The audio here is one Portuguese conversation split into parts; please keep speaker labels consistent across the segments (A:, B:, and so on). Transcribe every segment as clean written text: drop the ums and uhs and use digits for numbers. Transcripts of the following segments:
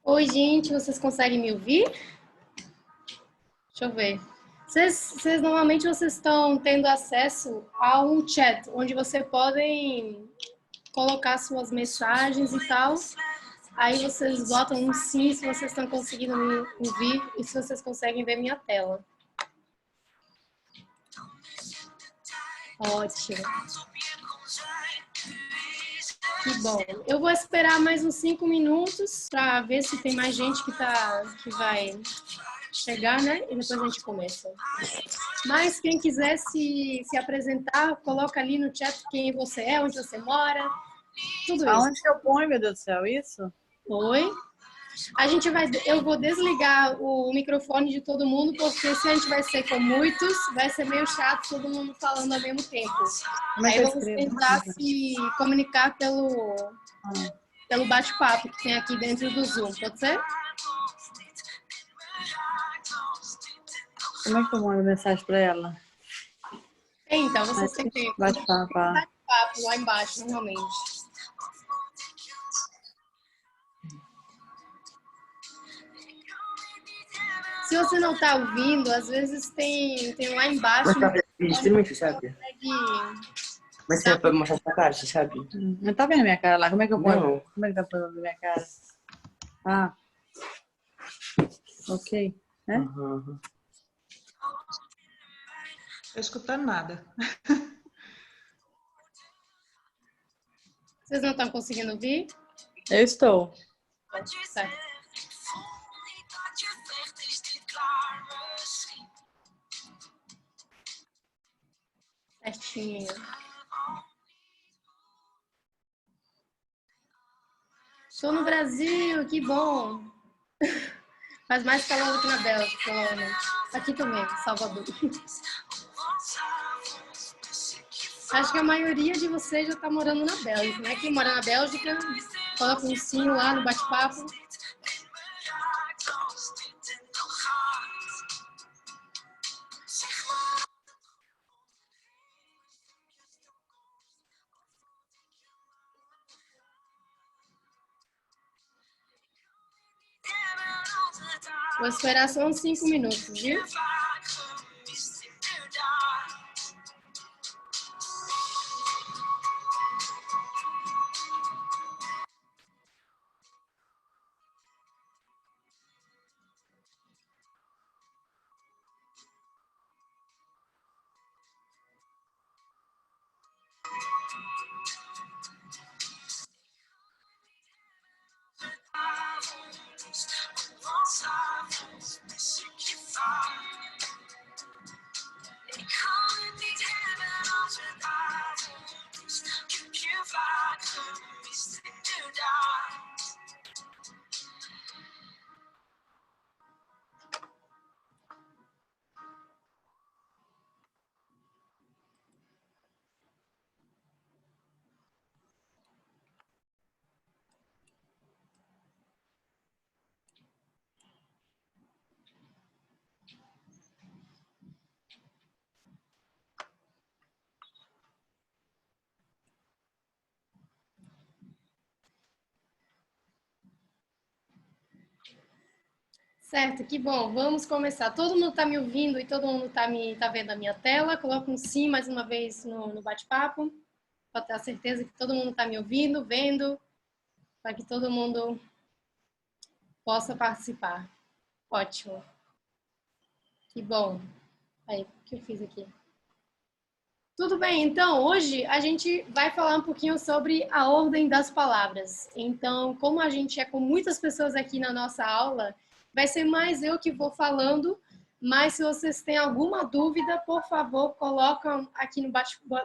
A: Oi, gente, vocês conseguem me ouvir? Deixa eu ver. Normalmente vocês estão tendo acesso a um chat, onde vocês podem colocar suas mensagens e tal. Aí vocês botam um sim se vocês estão conseguindo me ouvir e se vocês conseguem ver minha tela. Ótimo. Que bom. Eu vou esperar mais uns 5 minutos para ver se tem mais gente que vai chegar, né? E depois a gente começa. Mas quem quiser se apresentar, coloca ali no chat quem você é, onde você mora, tudo isso.
B: Aonde que eu ponho, meu Deus do céu, isso?
A: Oi. Eu vou desligar o microfone de todo mundo, porque se a gente vai ser com muitos, vai ser meio chato todo mundo falando ao mesmo tempo. Aí vamos tentar se comunicar pelo bate-papo que tem aqui dentro do Zoom, pode ser?
B: Como é que eu mando mensagem para ela?
A: Então, vocês têm que
B: bate-papo
A: lá embaixo, normalmente. Se você não está ouvindo, às vezes tem lá embaixo...
C: Mas sabe? Mas você pode mostrar sua cara, você sabe?
B: Não tá vendo minha cara lá? Como é que eu ponho?
C: Não.
B: Como é que tá pondo minha cara? Ah. Ok. Né?
C: Uhum.
D: Tô escutando nada.
A: Vocês não estão conseguindo ouvir?
B: Eu estou.
A: Tá. Certinho. Estou no Brasil, que bom. Faz mais calor do que na Bélgica, provavelmente. Aqui também, Salvador. Acho que a maioria de vocês já está morando na Bélgica, né? Quem mora na Bélgica, coloca um sim lá no bate-papo. Vou esperar só uns 5 minutos, viu? Certo, que bom. Vamos começar. Todo mundo está me ouvindo e todo mundo está vendo a minha tela. Coloca um sim mais uma vez no bate-papo, para ter a certeza que todo mundo está me ouvindo, vendo, para que todo mundo possa participar. Ótimo. Que bom. Aí, o que eu fiz aqui? Tudo bem, então, hoje a gente vai falar um pouquinho sobre a ordem das palavras. Então, como a gente é com muitas pessoas aqui na nossa aula, vai ser mais eu que vou falando, mas se vocês têm alguma dúvida, por favor, colocam aqui no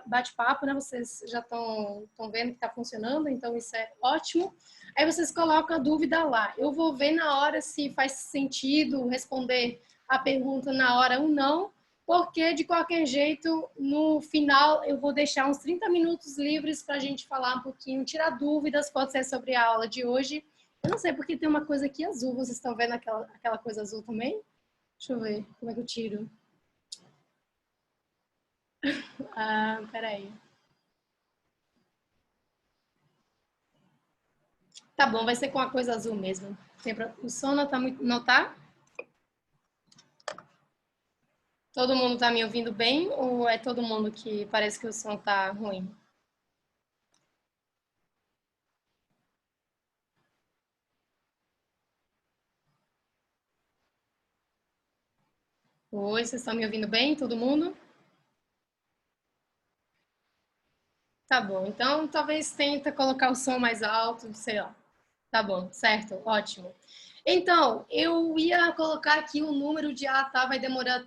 A: bate-papo, né? Vocês já estão vendo que está funcionando, então isso é ótimo. Aí vocês colocam a dúvida lá. Eu vou ver na hora se faz sentido responder a pergunta na hora ou não, porque, de qualquer jeito, no final eu vou deixar uns 30 minutos livres para a gente falar um pouquinho, tirar dúvidas, pode ser sobre a aula de hoje. Eu não sei porque tem uma coisa aqui azul, vocês estão vendo aquela coisa azul também? Deixa eu ver, como é que eu tiro? Ah, peraí. Tá bom, vai ser com a coisa azul mesmo. O som não tá muito... Não tá? Todo mundo tá me ouvindo bem ou é todo mundo que parece que o som tá ruim? Oi, vocês estão me ouvindo bem, todo mundo? Tá bom, então talvez tenta colocar o som mais alto, sei lá. Tá bom, certo, ótimo. Então, eu ia colocar aqui o número de vai demorar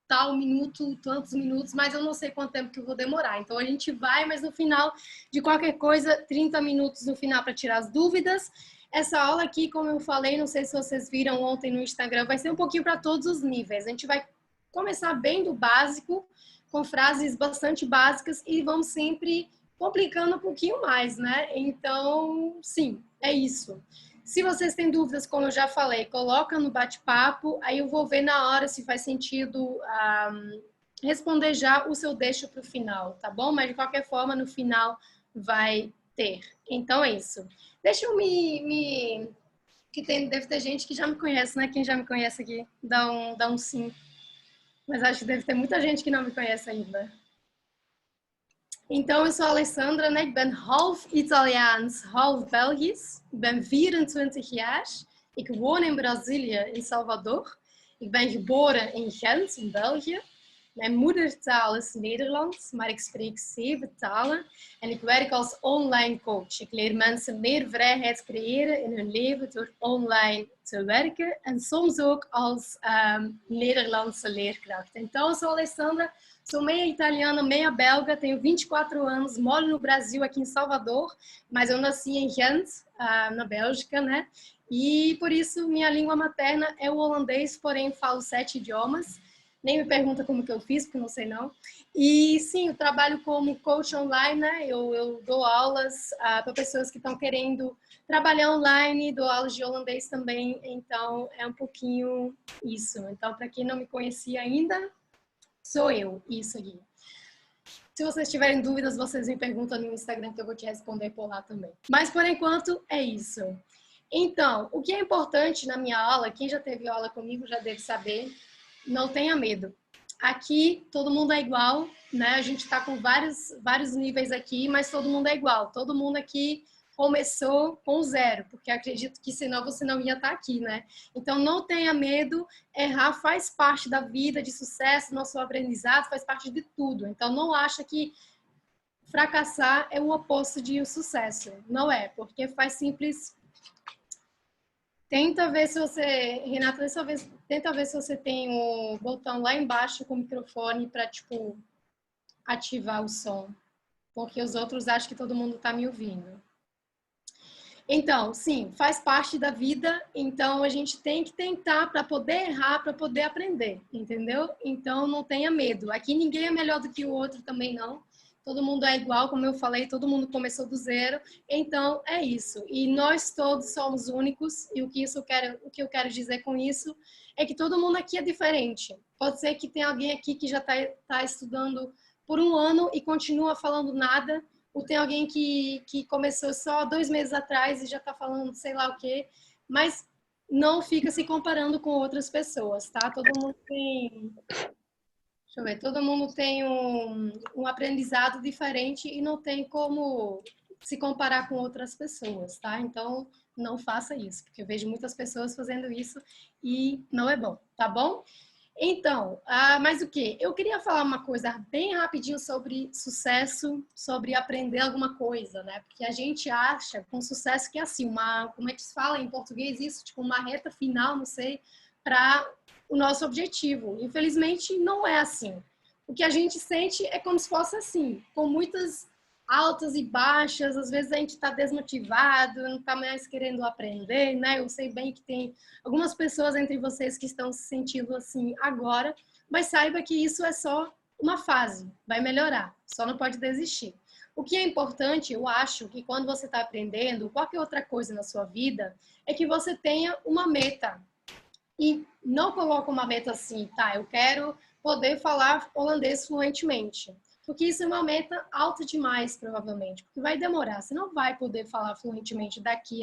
A: tal minuto, tantos minutos, mas eu não sei quanto tempo que eu vou demorar. Então a gente vai, mas no final de qualquer coisa, 30 minutos no final para tirar as dúvidas. Essa aula aqui, como eu falei, não sei se vocês viram ontem no Instagram, vai ser um pouquinho para todos os níveis. A gente vai começar bem do básico, com frases bastante básicas e vamos sempre complicando um pouquinho mais, né? Então, sim, é isso. Se vocês têm dúvidas, como eu já falei, coloca no bate-papo, aí eu vou ver na hora se faz sentido responder já o seu deixo para o final, tá bom? Mas de qualquer forma, no final vai ter. Então é isso. Deixa eu que deve ter gente que já me conhece, né? Quem já me conhece aqui, dá um sim. Mas acho que deve ter muita gente que não me conhece ainda. Então, eu sou a Alessandra, né? Ik ben half Italiaans, half Belgisch. Ik ben 24 jaar. Ik woon in Brazilië, in Salvador. Ik ben geboren in Gent, in België. Mijn moedertaal is Nederlands, maar ik spreek 7 talen en ik werk als online coach. Ik leer mensen meer vrijheid creëren in hun leven door online te werken en soms ook als Nederlandse leerkracht. Então, eu sou a Alessandra, sou meia italiana, meia belga, tenho 24 anos, moro no Brasil, aqui em Salvador, mas eu nasci em Ghent, na Bélgica, né? E por isso minha língua materna é o holandês, porém falo 7 idiomas. Nem me pergunta como que eu fiz, porque não sei não. E sim, eu trabalho como coach online, né? Eu dou aulas para pessoas que estão querendo trabalhar online, dou aulas de holandês também, então é um pouquinho isso. Então, para quem não me conhecia ainda, sou eu, isso aqui. Se vocês tiverem dúvidas, vocês me perguntam no Instagram que eu vou te responder por lá também. Mas, por enquanto, é isso. Então, o que é importante na minha aula, quem já teve aula comigo já deve saber, não tenha medo. Aqui, todo mundo é igual, né? A gente está com vários níveis aqui, mas todo mundo é igual. Todo mundo aqui começou com 0, porque acredito que senão você não ia estar aqui, né? Então, não tenha medo, errar faz parte da vida de sucesso, nosso aprendizado faz parte de tudo. Então, não acha que fracassar é o oposto de sucesso. Não é, porque faz simples... Tenta ver se você, Renata, tenta ver se você tem o botão lá embaixo com o microfone para, tipo, ativar o som. Porque os outros acham que todo mundo está me ouvindo. Então, sim, faz parte da vida. Então, a gente tem que tentar para poder errar, para poder aprender, entendeu? Então, não tenha medo. Aqui ninguém é melhor do que o outro também, não. Todo mundo é igual, como eu falei, todo mundo começou do 0. Então, é isso. E nós todos somos únicos. E o que eu quero dizer com isso é que todo mundo aqui é diferente. Pode ser que tenha alguém aqui que já está estudando por 1 ano e continua falando nada. Ou tem alguém que começou só 2 meses atrás e já está falando sei lá o quê. Mas não fica se comparando com outras pessoas, tá? Todo mundo tem... Deixa eu ver, todo mundo tem um aprendizado diferente e não tem como se comparar com outras pessoas, tá? Então, não faça isso, porque eu vejo muitas pessoas fazendo isso e não é bom, tá bom? Então, mas o quê? Eu queria falar uma coisa bem rapidinho sobre sucesso, sobre aprender alguma coisa, né? Porque a gente acha com sucesso que é assim, como é que se fala em português isso? Tipo, uma reta final, não sei, para o nosso objetivo. Infelizmente, não é assim. O que a gente sente é como se fosse assim, com muitas altas e baixas, às vezes a gente está desmotivado, não está mais querendo aprender, né? Eu sei bem que tem algumas pessoas entre vocês que estão se sentindo assim agora, mas saiba que isso é só uma fase, vai melhorar, só não pode desistir. O que é importante, eu acho, que quando você está aprendendo qualquer outra coisa na sua vida, é que você tenha uma meta. E não coloca uma meta assim, tá, eu quero poder falar holandês fluentemente. Porque isso é uma meta alta demais, provavelmente. Porque vai demorar, você não vai poder falar fluentemente daqui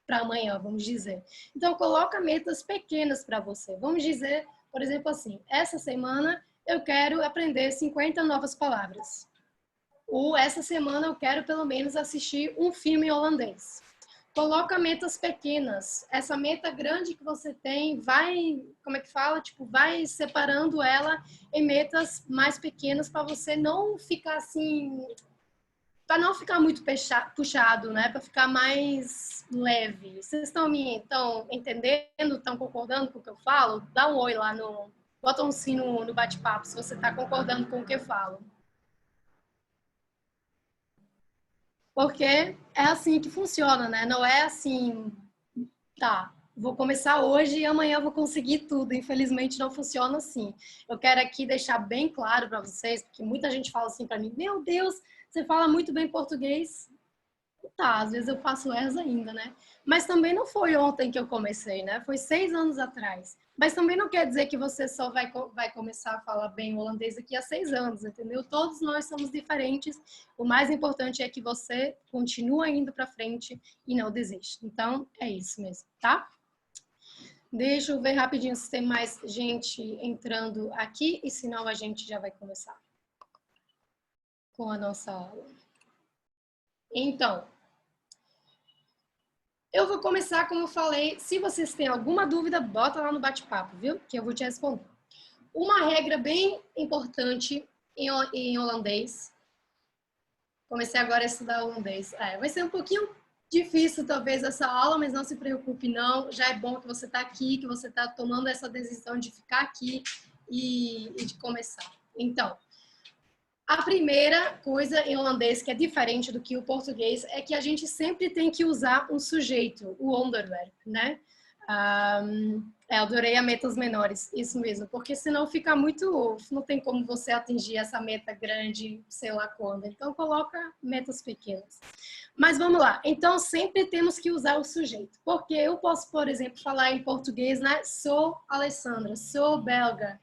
A: para amanhã, vamos dizer. Então, coloca metas pequenas para você. Vamos dizer, por exemplo, assim, essa semana eu quero aprender 50 novas palavras. Ou essa semana eu quero pelo menos assistir um filme holandês. Coloca metas pequenas. Essa meta grande que você tem, vai, como é que fala? Tipo, vai separando ela em metas mais pequenas para você não ficar assim, para não ficar muito puxado, né? Para ficar mais leve. Vocês estão entendendo? Estão concordando com o que eu falo? Dá um oi lá bota um sim no bate-papo se você está concordando com o que eu falo. Porque é assim que funciona, né? Não é assim, tá, vou começar hoje e amanhã vou conseguir tudo. Infelizmente não funciona assim. Eu quero aqui deixar bem claro para vocês, porque muita gente fala assim para mim, meu Deus, você fala muito bem português. Tá, às vezes eu faço erros ainda, né? Mas também não foi ontem que eu comecei, né? Foi 6 anos atrás. Mas também não quer dizer que você só vai começar a falar bem holandês daqui a 6 anos, entendeu? Todos nós somos diferentes. O mais importante é que você continue indo para frente e não desiste. Então, é isso mesmo, tá? Deixa eu ver rapidinho se tem mais gente entrando aqui e senão a gente já vai começar com a nossa aula. Então, eu vou começar, como eu falei, se vocês têm alguma dúvida, bota lá no bate-papo, viu? Que eu vou te responder. uma regra bem importante em holandês. Comecei agora a estudar holandês. Vai ser um pouquinho difícil, talvez, essa aula, mas não se preocupe, não. Já é bom que você está aqui, que você está tomando essa decisão de ficar aqui e de começar. Então, a primeira coisa em holandês que é diferente do que o português é que a gente sempre tem que usar um sujeito, o onderwerp, né? Eu adorei a metas menores, isso mesmo, porque senão fica muito, não tem como você atingir essa meta grande, sei lá quando, então coloca metas pequenas. Mas vamos lá, então sempre temos que usar o sujeito, porque eu posso, por exemplo, falar em português, né? Sou Alessandra, sou belga,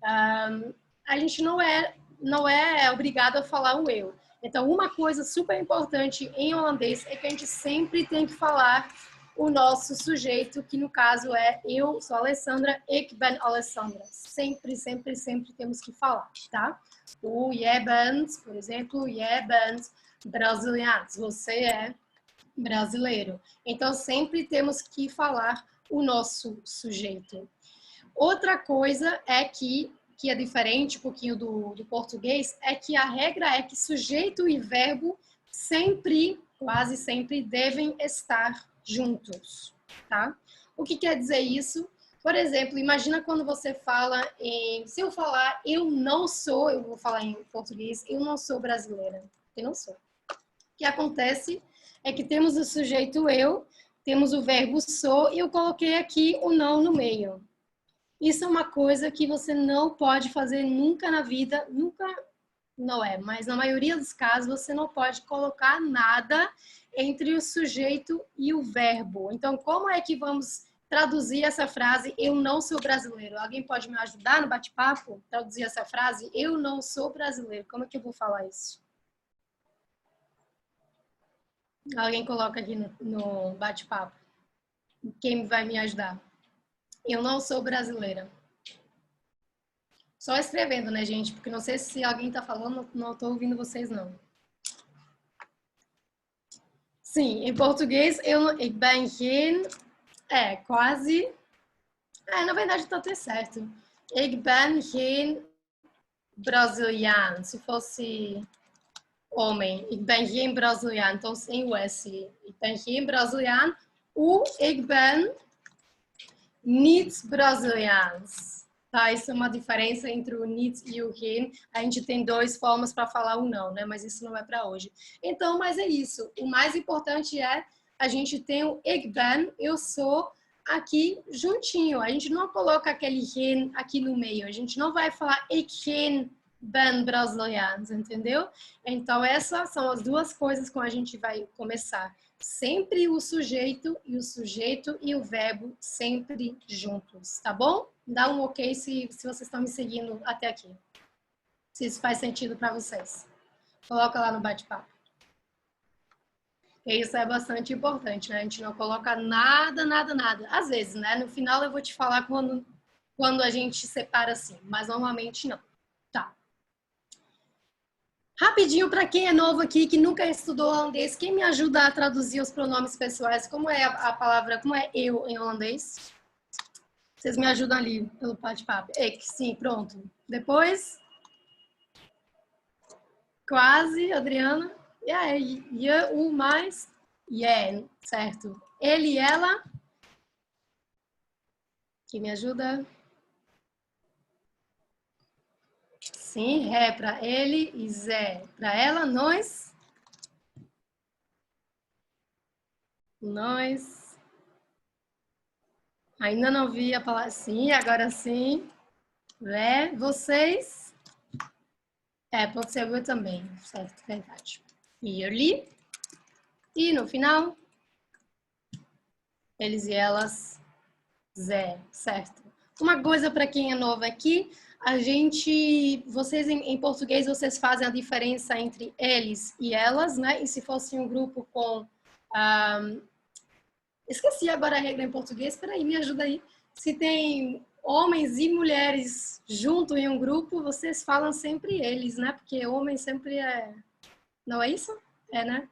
A: a gente não é obrigado a falar o eu. Então, uma coisa super importante em holandês é que a gente sempre tem que falar o nosso sujeito, que no caso é eu sou Alessandra, ik ben Alessandra. Sempre, sempre, sempre temos que falar, tá? O jij bent, por exemplo, jij bent Brazilianos, você é brasileiro. Então, sempre temos que falar o nosso sujeito. Outra coisa é que é diferente um pouquinho do português, é que a regra é que sujeito e verbo sempre, quase sempre, devem estar juntos, tá? O que quer dizer isso? Por exemplo, imagina quando você fala se eu falar eu não sou, eu vou falar em português, eu não sou brasileira, eu não sou. O que acontece é que temos o sujeito eu, temos o verbo sou e eu coloquei aqui o não no meio. Isso é uma coisa que você não pode fazer nunca na vida, nunca não é, mas na maioria dos casos você não pode colocar nada entre o sujeito e o verbo. Então, como é que vamos traduzir essa frase, eu não sou brasileiro? Alguém pode me ajudar no bate-papo? Traduzir essa frase, eu não sou brasileiro. Como é que eu vou falar isso? Alguém coloca aqui no bate-papo. Quem vai me ajudar? Eu não sou brasileira. Só escrevendo, né, gente? Porque não sei se alguém tá falando, não tô ouvindo vocês, não. Sim, em português, ik ben geen... quase... na verdade, tá até certo. Ik ben geen Braziliano. Se fosse homem, ik ben geen Braziliano. Então, sem o S. Ik ben geen Braziliano. Ik ben niet Braziliaans. Tá, isso é uma diferença entre o niet e o geen. A gente tem duas formas para falar o não, né? Mas isso não é para hoje. Então, mas é isso. O mais importante é a gente tem o ik ben, eu sou, aqui juntinho. A gente não coloca aquele geen aqui no meio. A gente não vai falar ik geen ben Braziliaans, entendeu? Então, essas são as duas coisas que a gente vai começar. Sempre o sujeito e o verbo sempre juntos, tá bom? Dá um ok se vocês estão me seguindo até aqui. Se isso faz sentido para vocês. Coloca lá no bate-papo. Isso é bastante importante, né? A gente não coloca nada, nada, nada. Às vezes, né? No final eu vou te falar quando a gente separa assim, mas normalmente não. Tá. Rapidinho, para quem é novo aqui, que nunca estudou holandês, quem me ajuda a traduzir os pronomes pessoais? Como é a palavra, como é eu em holandês? Vocês me ajudam ali pelo bate-papo. Ik, sim, pronto. Depois, quase, Adriana. Je, o, mais, je, certo. Ele e ela. Quem me ajuda? Sim, ré para ele e zé para ela, nós. Nós. Ainda não vi a palavra. Sim, agora sim. Ré, vocês. Pode ser eu também, certo, verdade. Ele. E no final, eles e elas, zé, certo. Uma coisa para quem é novo aqui, vocês em português, vocês fazem a diferença entre eles e elas, né? E se fosse um grupo com... esqueci agora a regra em português, espera aí, me ajuda aí. Se tem homens e mulheres junto em um grupo, vocês falam sempre eles, né? Porque homem sempre é... Não é isso? É, né?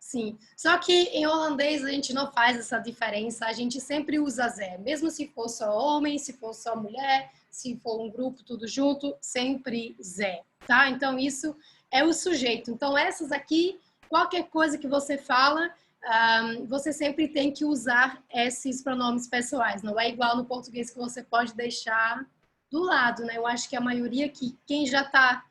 A: Sim. Só que em holandês a gente não faz essa diferença, a gente sempre usa Zé. Mesmo se for só homem, se for só mulher, se for um grupo tudo junto, sempre Zé, tá? Então isso é o sujeito. Então essas aqui, qualquer coisa que você fala, você sempre tem que usar esses pronomes pessoais. Não é igual no português que você pode deixar do lado, né? Eu acho que a maioria aqui, quem já está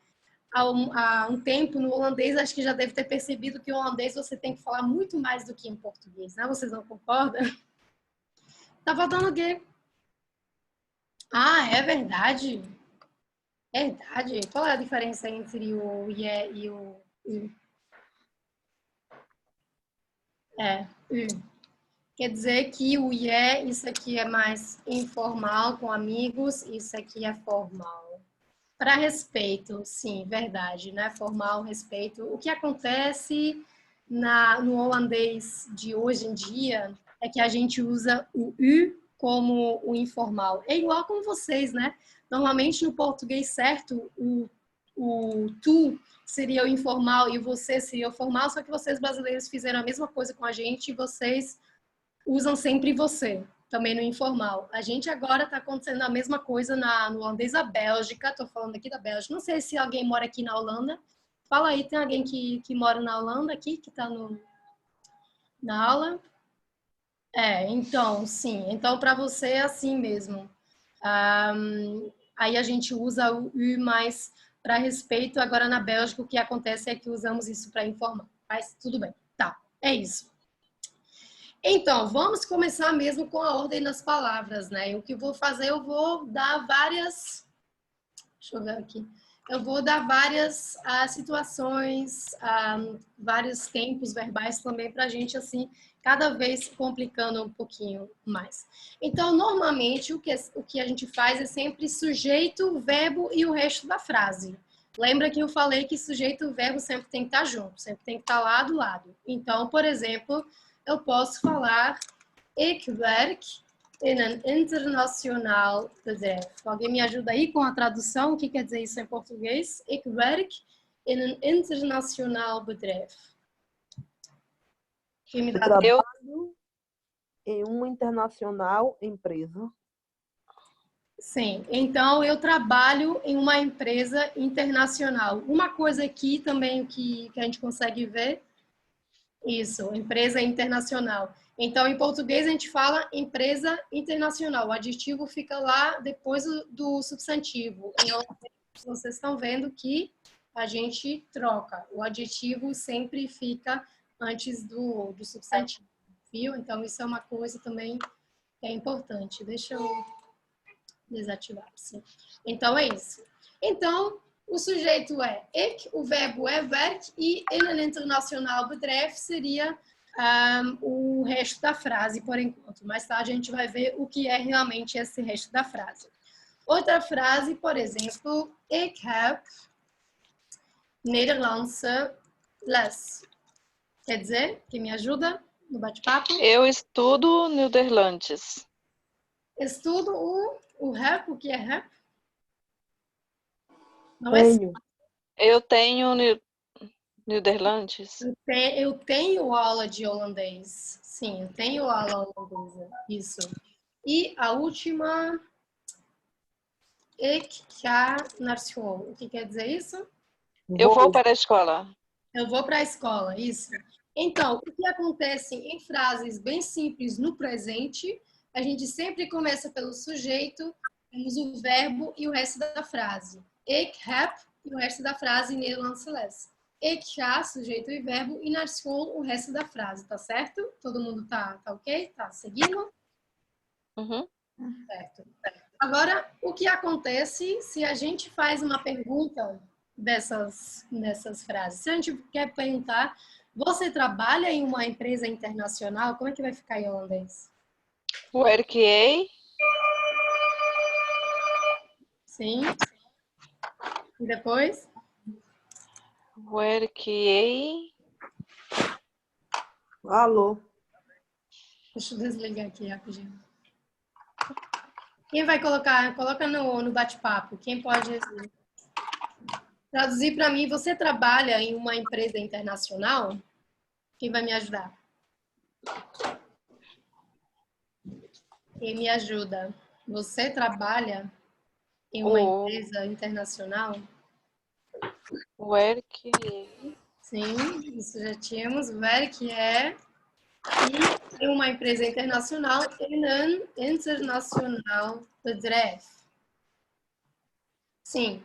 A: há um tempo no holandês, acho que já deve ter percebido que o holandês você tem que falar muito mais do que em português, né? Vocês não concordam? Tá faltando o quê? Ah, é verdade. Verdade. Qual é a diferença entre o yeah e o u? Quer dizer que o yeah, isso aqui é mais informal, com amigos, isso aqui é formal. Para respeito, sim, verdade, né? Formal, respeito. O que acontece no holandês de hoje em dia é que a gente usa o u como o informal. É igual com vocês, né? Normalmente no português certo, o tu seria o informal e o você seria o formal, só que vocês brasileiros fizeram a mesma coisa com a gente e vocês usam sempre você, também no informal. A gente agora está acontecendo a mesma coisa no holandês da Bélgica, estou falando aqui da Bélgica. Não sei se alguém mora aqui na Holanda. Fala aí, tem alguém que mora na Holanda aqui, que está na aula? Então, sim. Então, para você é assim mesmo. Aí a gente usa o U mais para respeito. Agora, na Bélgica, o que acontece é que usamos isso para informar. Mas tudo bem. Tá, é isso. Então, vamos começar mesmo com a ordem das palavras, né? O que eu vou fazer, eu vou dar várias... Deixa eu ver aqui. Eu vou dar várias situações, vários tempos verbais também para a gente, assim, cada vez complicando um pouquinho mais. Então, normalmente, o que a gente faz é sempre sujeito, verbo e o resto da frase. Lembra que eu falei que sujeito e verbo sempre tem que estar junto, sempre tem que estar lá do lado. Então, por exemplo, eu posso falar ik werk in een internacional bedrijf. Alguém me ajuda aí com a tradução? O que quer dizer isso em português? Ik werk in een internacional bedrijf.
E: Eu trabalho em uma internacional empresa.
A: Sim, então eu trabalho em uma empresa internacional. Uma coisa aqui também que a gente consegue ver, isso, empresa internacional. Então, em português, a gente fala empresa internacional. O adjetivo fica lá depois do substantivo. Vocês estão vendo que a gente troca. O adjetivo sempre fica antes do substantivo, viu? Então, isso é uma coisa também que é importante. Deixa eu desativar, sim. Então, é isso. Então, o sujeito é ik, o verbo é werk e in een internacional bedrijf seria o resto da frase, por enquanto. Mais tarde a gente vai ver o que é realmente esse resto da frase. Outra frase, por exemplo, ik heb Nederlandse les. Quer dizer, quem me ajuda no bate-papo?
F: Eu estudo Nederlandes.
A: Estudo o rap, o que é rap? Não
E: Tenho.
F: Eu tenho Nederlandes.
A: Eu tenho aula de holandês. Sim, eu tenho aula holandesa. Isso. E a última, ik ga naar school. O que quer dizer isso?
F: Eu vou para a escola.
A: Eu vou para a escola, isso. Então, o que acontece em frases bem simples no presente, a gente sempre começa pelo sujeito, temos o verbo e o resto da frase. Ik heb e o resto da frase Nederlandse les. Ik ga, sujeito e verbo, e naar school, o resto da frase, tá certo? Todo mundo tá ok? Tá seguindo?
F: Uhum.
A: Certo. Agora, o que acontece se a gente faz uma pergunta nessas frases? Se a gente quer perguntar, você trabalha em uma empresa internacional? Como é que vai ficar em holandês?
F: Werkei.
A: Sim. E depois?
F: Werkei.
E: Alô.
A: Deixa eu desligar aqui rapidinho. Quem vai colocar? Coloca no bate-papo. Quem pode traduzir para mim? Você trabalha em uma empresa internacional? Quem vai me ajudar? Quem me ajuda? Você trabalha em uma
F: O
A: empresa internacional?
F: work.
A: Sim, isso já tínhamos. Werk é em uma empresa internacional, in een internacional bedrijf. Sim.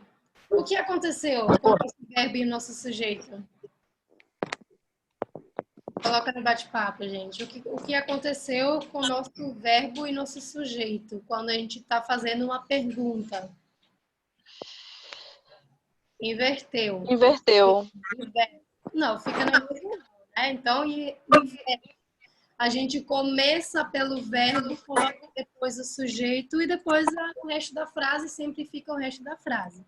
A: O que aconteceu com o nosso verbo e o nosso sujeito? Coloca no bate-papo, gente. O que aconteceu com o nosso verbo e nosso sujeito quando a gente está fazendo uma pergunta? Inverteu.
F: Inverteu.
A: Não, fica na mesma, né? Então, a gente começa pelo verbo, coloca depois o sujeito e depois o resto da frase, sempre fica o resto da frase.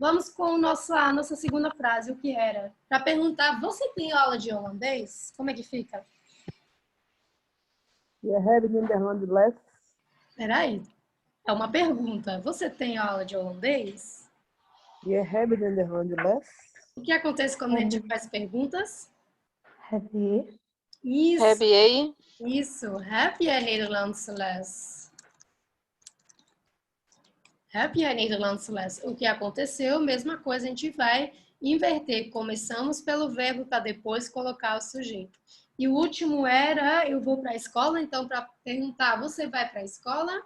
A: Vamos com a nossa segunda frase, o que era? Para perguntar, você tem aula de holandês? Como é que fica?
E: Je hebt Nederlands.
A: Peraí, é uma pergunta. Você tem aula de holandês?
E: Je hebt Nederlands.
A: O que acontece quando a gente faz perguntas?
E: Heb je?
A: Isso,
F: Heb
A: isso. Heb jij Nederlands les? Heb jij Nederlands les? O que aconteceu, mesma coisa, a gente vai inverter. Começamos pelo verbo para depois colocar o sujeito. E o último era, eu vou para a escola, então para perguntar, você vai para a escola?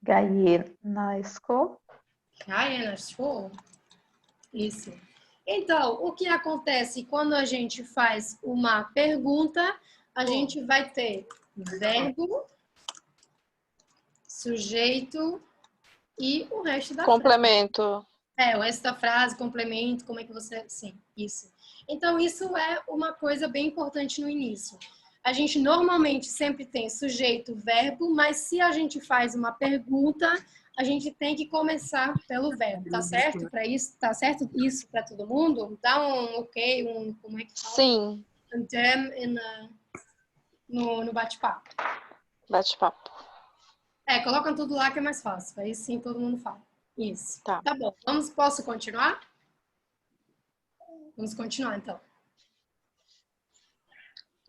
G: Ga je naar school?
A: Ga je naar school? Isso. Então, o que acontece quando a gente faz uma pergunta? A gente vai ter verbo, sujeito e o resto da frase.
F: complemento.
A: O resto da frase, complemento, como é que você... Sim, isso. Então, isso é uma coisa bem importante no início. A gente normalmente sempre tem sujeito, verbo, mas se a gente faz uma pergunta, a gente tem que começar pelo verbo. Tá certo para isso? Tá certo isso para todo mundo? Dá um ok, como é que fala?
F: Sim,
A: Um jam no bate-papo.
F: bate-papo.
A: Coloca tudo lá que é mais fácil. Aí sim todo mundo fala. Isso.
F: Tá.
A: Tá bom. Posso continuar? Vamos continuar, então.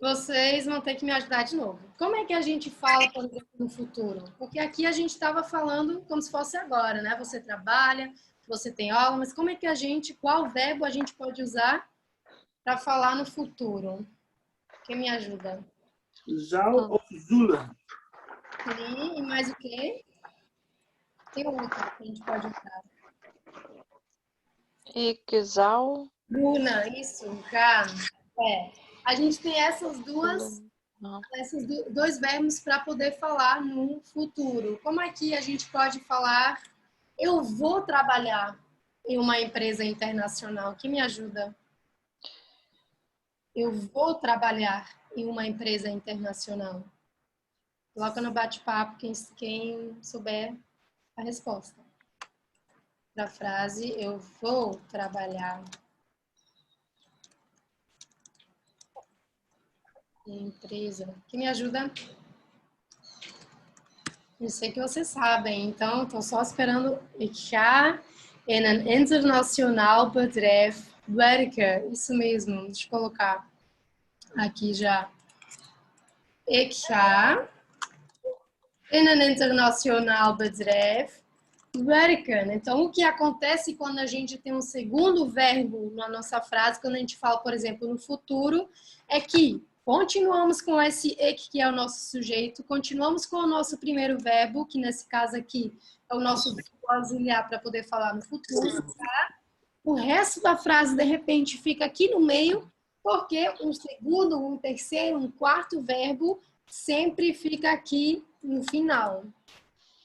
A: Vocês vão ter que me ajudar de novo. Como é que a gente fala, por exemplo, no futuro? Porque aqui a gente estava falando como se fosse agora, né? Você trabalha, você tem aula, mas como é que qual verbo a gente pode usar para falar no futuro? Quem me ajuda?
C: Zal of zullen?
A: Sim, e mais o quê? Tem outro que a gente pode usar.
F: Ik zal.
A: Luna, isso, já. A gente tem
F: Não.
A: esses dois verbos para poder falar no futuro. Como é que a gente pode falar eu vou trabalhar em uma empresa internacional? Quem me ajuda? Eu vou trabalhar em uma empresa internacional. Coloca no bate-papo quem souber a resposta. Para a frase eu vou trabalhar em empresa. Quem me ajuda? Eu sei que vocês sabem, então estou só esperando. Ik ga in een internacional bedrijf werken. Isso mesmo, deixa eu colocar aqui já. Ik ga in een internacional bedrijf werken. Então, o que acontece quando a gente tem um segundo verbo na nossa frase, quando a gente fala, por exemplo, no futuro, é que continuamos com esse ek, que é o nosso sujeito, continuamos com o nosso primeiro verbo, que nesse caso aqui é o nosso verbo auxiliar para poder falar no futuro, tá? O resto da frase, de repente, fica aqui no meio, porque um segundo, um terceiro, um quarto verbo sempre fica aqui no final.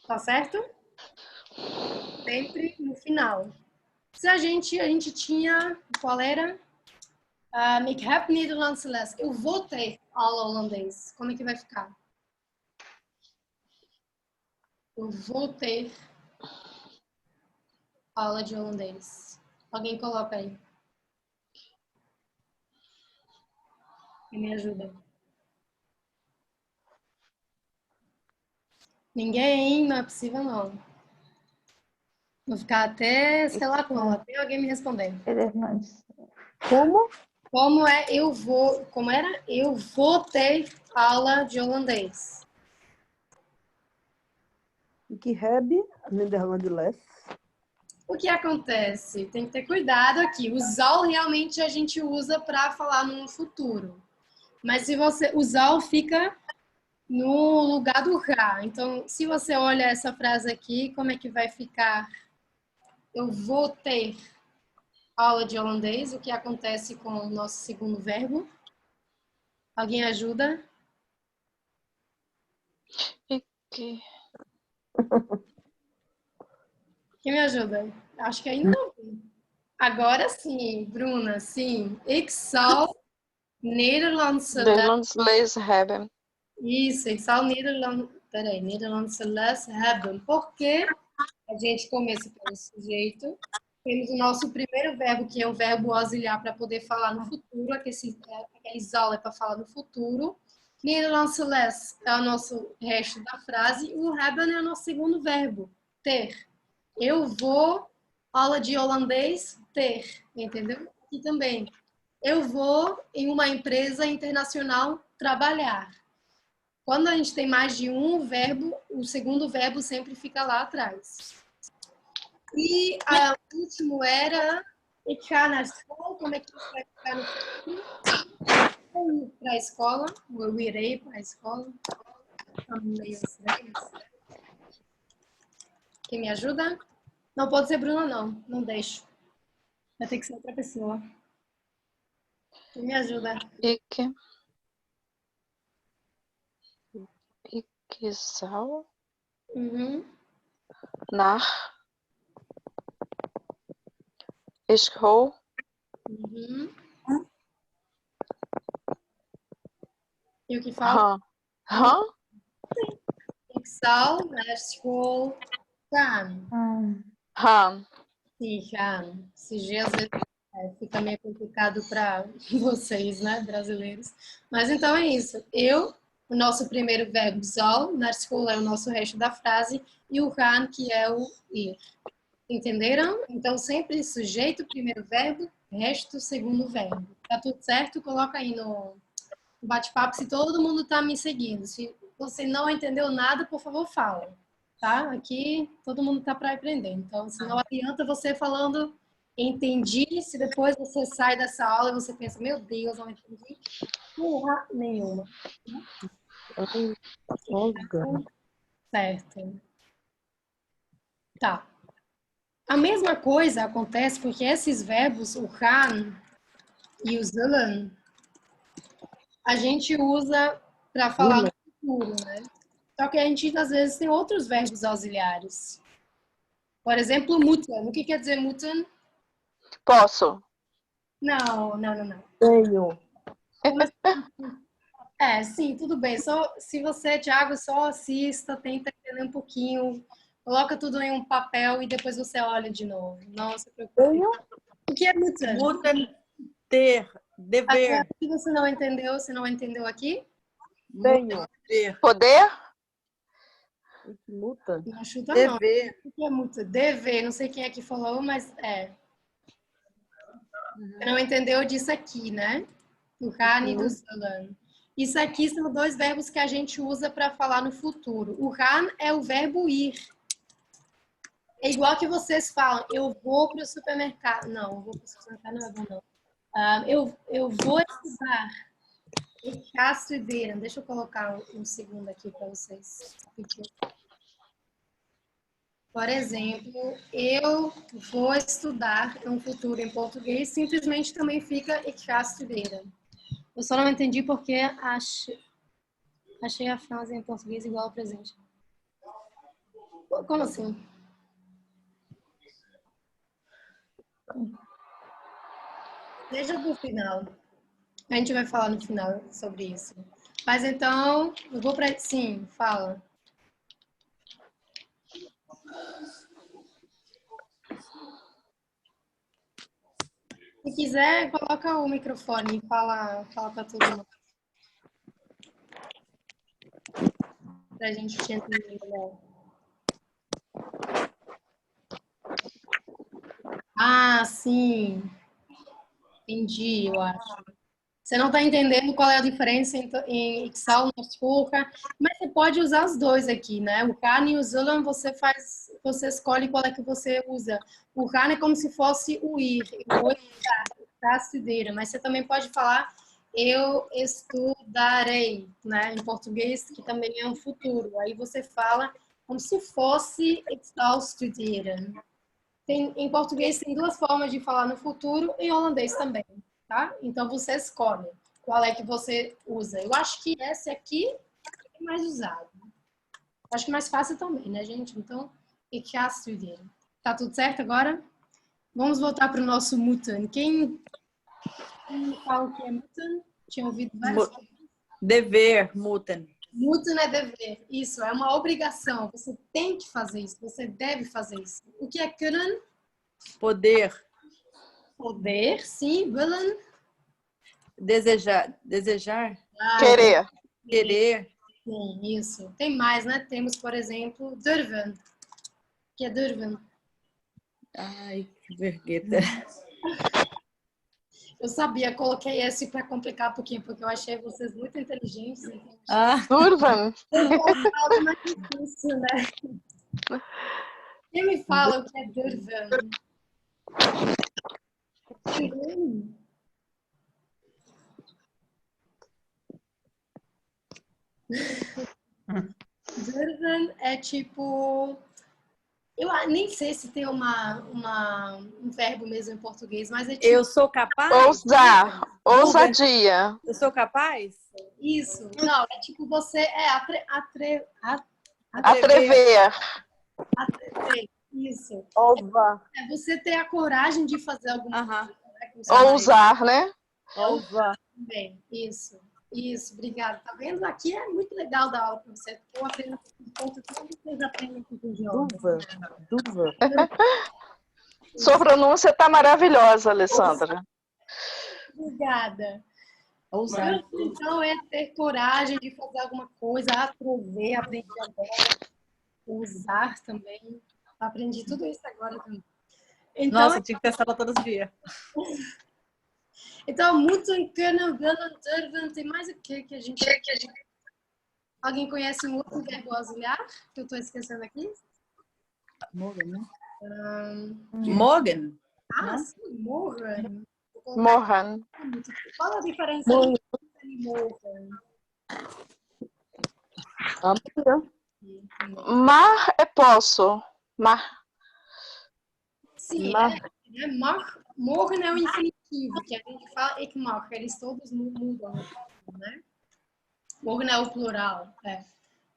A: Tá certo? Sempre no final. Se a gente tinha, qual era? Ik heb Nederlands les. Eu vou ter aula holandês. Como é que vai ficar? Eu vou ter aula de holandês. Alguém coloca aí. Quem me ajuda? Ninguém? Não é possível, não. Vou ficar até, sei lá como, até alguém me responder.
G: Nederlands.
E: Como?
A: Como era? Eu vou ter aula de holandês.
E: Ik heb Nederlandes.
A: O que acontece? Tem que ter cuidado aqui. O zal realmente a gente usa para falar no futuro. Mas se você o zal fica no lugar do ra. Então, se você olha essa frase aqui, como é que vai ficar? Eu vou ter aula de holandês. O que acontece com o nosso segundo verbo? Alguém ajuda?
F: Que...
A: Quem me ajuda? Acho que ainda não. Agora sim, Bruna, sim. Ik zal Nederlandse les.
F: Nederlands lezen hebben.
A: Isso, ik zal Nederlandse les hebben. Porque a gente começa pelo sujeito. Temos o nosso primeiro verbo, que é o verbo auxiliar para poder falar no futuro. Aquele zal é para falar no futuro. Nederlandse les é o nosso resto da frase. E o hebben é o nosso segundo verbo, ter. Eu vou, aula de holandês, ter, entendeu? Aqui também. Eu vou em uma empresa internacional trabalhar. Quando a gente tem mais de um verbo, o segundo verbo sempre fica lá atrás. E o último era ik ga naar school. Como é que vai ficar no futuro? Eu ir para a escola, ou eu irei para a escola. Quem me ajuda? Não pode ser Bruna, não. Não deixo. Vai ter que ser outra pessoa. Quem me ajuda?
F: Ik zal
A: Uhum.
F: naar school
A: Uhum. E o que fala?
F: gaan.
A: Ik zal naar school gaan.
F: Gaan.
A: Sim, gaan. Esse G às vezes fica meio complicado para vocês, né, brasileiros. Mas então é isso. O nosso primeiro verbo, zal, naar school é o nosso resto da frase, e o gaan, que é o ir. Entenderam? Então, sempre sujeito, primeiro verbo, resto, segundo verbo. Tá tudo certo? Coloca aí no bate-papo se todo mundo tá me seguindo. Se você não entendeu nada, por favor, fala. Tá? Aqui todo mundo tá para aprender. Então, se não adianta você falando entendi, se depois você sai dessa aula e você pensa, meu Deus, não entendi porra nenhuma. Certo. Tá. A mesma coisa acontece porque esses verbos, o gaan e o zullen, a gente usa para falar no futuro, né? Só que a gente, às vezes, tem outros verbos auxiliares. Por exemplo, moeten. O que quer dizer moeten?
F: Posso.
A: Não.
E: Tenho.
A: Sim, tudo bem. Só se você, Thiago, só assista, tenta entender um pouquinho, coloca tudo em um papel e depois você olha de novo. Não se preocupe.
E: Tenho.
A: O que é moeten?
B: Moeten, ter, dever.
A: Até que você não entendeu aqui?
E: Tenho.
B: Ter,
F: Poder?
E: Muta.
A: Não chuta não.
B: dever.
A: O que é muito? Dever, não sei quem é que falou, mas é. Você não entendeu disso aqui, né? Do gaan e do zullen. Isso aqui são dois verbos que a gente usa para falar no futuro. O gaan é o verbo ir. É igual que vocês falam, eu vou para o supermercado. Não, eu vou para o supermercado não é bom, não. Eu vou estudar. Ik ga studeren. Deixa eu colocar um segundo aqui para vocês. Por exemplo, eu vou estudar no futuro em português, simplesmente também fica ik ga studeren. Eu só não entendi porque achei a frase em português igual ao presente. Como assim? Deixa pro final. A gente vai falar no final sobre isso. Mas então, eu vou para... Sim, fala. Se quiser, coloca o microfone e fala para todo mundo. Para a gente te entender melhor. Ah, sim. Entendi, eu acho. Você não está entendendo qual é a diferença em Excel no Furka, mas você pode usar os dois aqui, né? O Can e o Zullen você escolhe qual é que você usa. O Can é como se fosse o ir, eu vou estudar, mas você também pode falar eu estudarei, né? Em português, que também é um futuro. Aí você fala como se fosse ik zal studeren. Em português tem duas formas de falar no futuro, em holandês também, tá? Então você escolhe qual é que você usa. Eu acho que esse aqui é mais usado. Acho que mais fácil também, né, gente? Então, ik ga studeren. Tá tudo certo agora? Vamos voltar para o nosso moeten. Quem fala o que é moeten? Tinha ouvido várias coisas.
B: Dever, moeten.
A: Moeten é dever. Isso, é uma obrigação. Você tem que fazer isso. Você deve fazer isso. O que é kunnen?
B: Poder.
A: Poder, sim. Willen?
B: Desejar. Desejar.
F: Querer.
B: Querer.
A: Sim, isso. Tem mais, né? Temos, por exemplo, durven. O que é durven?
B: Ai, que vergueta.
A: Eu sabia, coloquei esse para complicar um pouquinho, porque eu achei vocês muito inteligentes. Então
F: Durven.
A: algo mais difícil, né? Quem me fala o que é durven? Ninguém? Durven é tipo... Eu nem sei se tem um verbo mesmo em português, mas é tipo...
B: Eu sou capaz?
F: Ousar. Ousadia.
B: Eu sou capaz?
A: Isso. Não, é tipo você...
F: Atrever.
A: Atrever. Isso.
E: Ousar.
A: É você ter a coragem de fazer alguma coisa. Né?
F: Ousar, né?
E: Ousar.
A: Bem, isso. Isso, obrigada. Tá vendo? Aqui é muito legal dar aula para você, porque eu aprendo enquanto todos vocês aprendem com o jogo.
E: Duva.
F: Sua pronúncia tá maravilhosa, Alessandra.
A: Obrigada.
B: Ousar.
A: Então é ter coragem de fazer alguma coisa, atrever, aprendi agora, usar também. Aprendi tudo isso agora também. Então,
B: Nossa, tinha que testar ela todos os dias.
A: Então, moeten, kunnen, willen, durven, tem mais o que a gente... Alguém conhece um outro verbo auxiliar que eu estou esquecendo aqui?
B: Morgen, né? Morgen.
A: Sim, morgen.
F: Morran.
A: Qual a diferença entre morgen?
F: Mar é posso. Mar.
A: Sim, morgen é o infinitivo, que a gente fala ik mag, eles todos mudam, né? Morgen é o plural.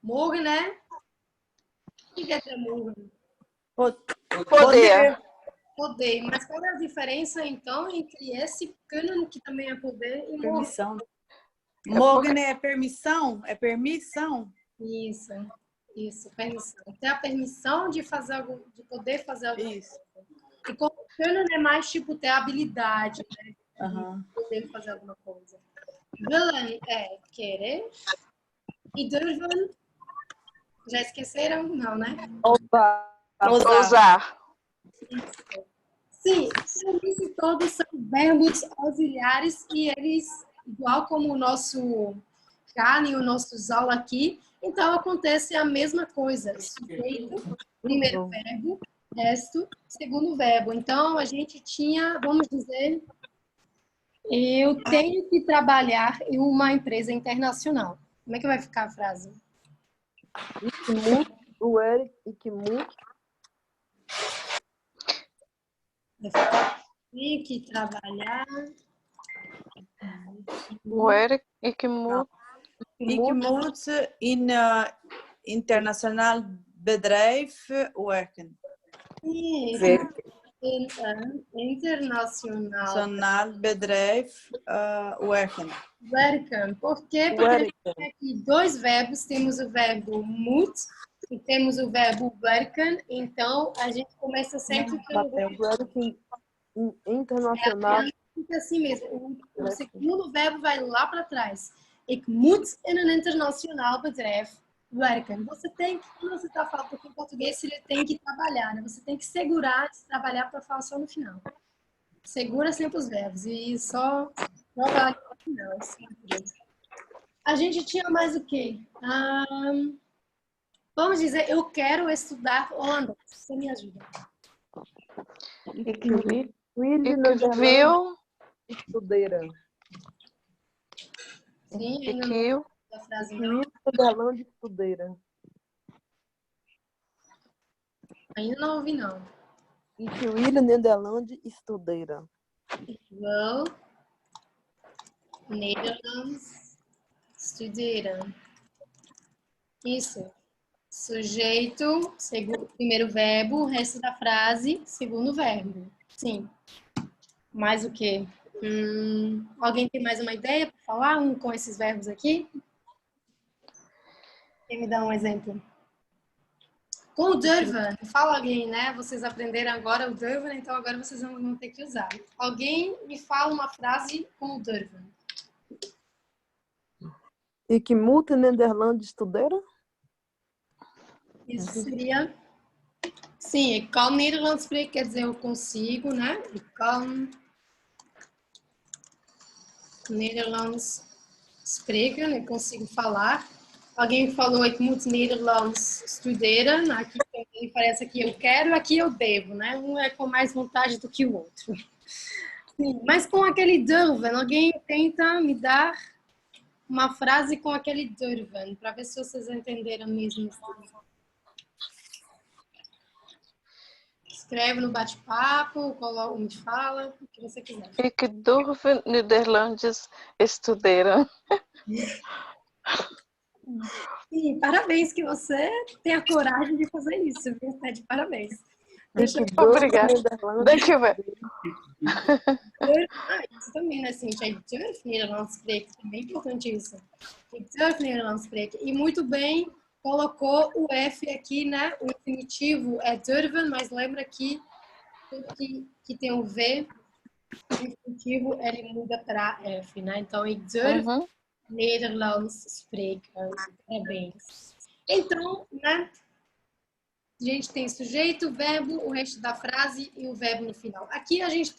A: Morgen é... O que quer dizer morgen?
F: Poder.
A: Poder. Mas qual é a diferença, então, entre esse kunnen, que também é poder, e morgen?
B: Permissão. Morgen é permissão? É permissão?
A: Isso, permissão. Ter a permissão de fazer algo, de poder fazer algo.
B: Isso.
A: E como kunnen é mais tipo ter habilidade, né?
B: Uhum.
A: De poder fazer alguma coisa. Willen é querer. E durven, já esqueceram? Não, né?
F: Ousar.
A: Sim, esses todos são verbos auxiliares e eles, igual como o nosso Kali, o nosso Zal aqui, então acontece a mesma coisa. Sujeito, primeiro verbo, resto, segundo verbo. Então a gente tinha, vamos dizer, eu tenho que trabalhar em uma empresa internacional. Como é que vai ficar a frase?
E: Ik moet, o Eric, ik moet.
A: Tenho que trabalhar.
F: O Eric e que muda.
B: Ik moet in internationaal bedrijf werken.
A: In een internacional
B: Internationaal bedrijf werken.
A: werken. Por quê? Porque a gente tem aqui dois verbos. Temos o verbo moet e temos o verbo werken. Então, a gente começa sempre pelo verbo.
E: Werken internacional.
A: Fica assim mesmo. O segundo verbo vai lá para trás. Ik moet in een internacionaal bedrijf werken. Você tem que, quando você está falando, porque em português ele tem que trabalhar, né? Você tem que segurar de trabalhar para falar só no final. Segura sempre os verbos e só joga aqui no final, sempre. A gente tinha mais o quê? Vamos dizer, eu quero estudar holandês. Você me ajuda.
G: Ik wil,
E: Will
F: Ik
E: Nederland
F: wil,
E: estuderen.
A: Sim,
F: ik
A: ainda não
F: wil,
A: a frase
E: Ik
A: não.
E: wil Nederland estuderen.
A: Ainda não ouvi, não.
E: Ik wil Nederland estuderen.
A: Ik wil Nederlands studeren. Isso. Sujeito, primeiro verbo, o resto da frase, segundo verbo. Sim. Mais o quê? Alguém tem mais uma ideia para falar com esses verbos aqui? Quem me dá um exemplo? Com o Durvan, fala alguém, né? Vocês aprenderam agora o Durvan, então agora vocês vão ter que usar. Alguém me fala uma frase com o Durvan.
E: Ik moet Nederland estuderen.
A: Isso seria... Sim, ik kan Nederlands spreken, quer dizer eu consigo, né? Ik kan Nederlands spreken, eu consigo falar. Alguém falou ik moet Nederlands studeren. Aqui tem a diferença que eu quero, aqui eu devo, né? Um é com mais vontade do que o outro. Sim, mas com aquele durven, alguém tenta me dar uma frase com aquele durven, para ver se vocês entenderam mesmo. Escreve no bate-papo, me fala, o que você quiser.
F: ik durf Nederlands estuderen.
A: Sim, parabéns que você tem a coragem de fazer isso, viu? Tá de parabéns. Deixa eu...
F: Obrigada.
E: Nederland.
F: Dankjewel.
A: Isso também, né, Cintia? Ik durf Nederlands spreken. É bem importante isso. Ik durf Nederlands spreken. E muito bem colocou o F aqui, né? O infinitivo é durven, mas lembra que tudo que tem o V, o infinitivo, ele muda para F, né? Então, ik durf Nederlands spreken. Parabéns. Então, né? A gente tem sujeito, verbo, o resto da frase e o verbo no final. Aqui a gente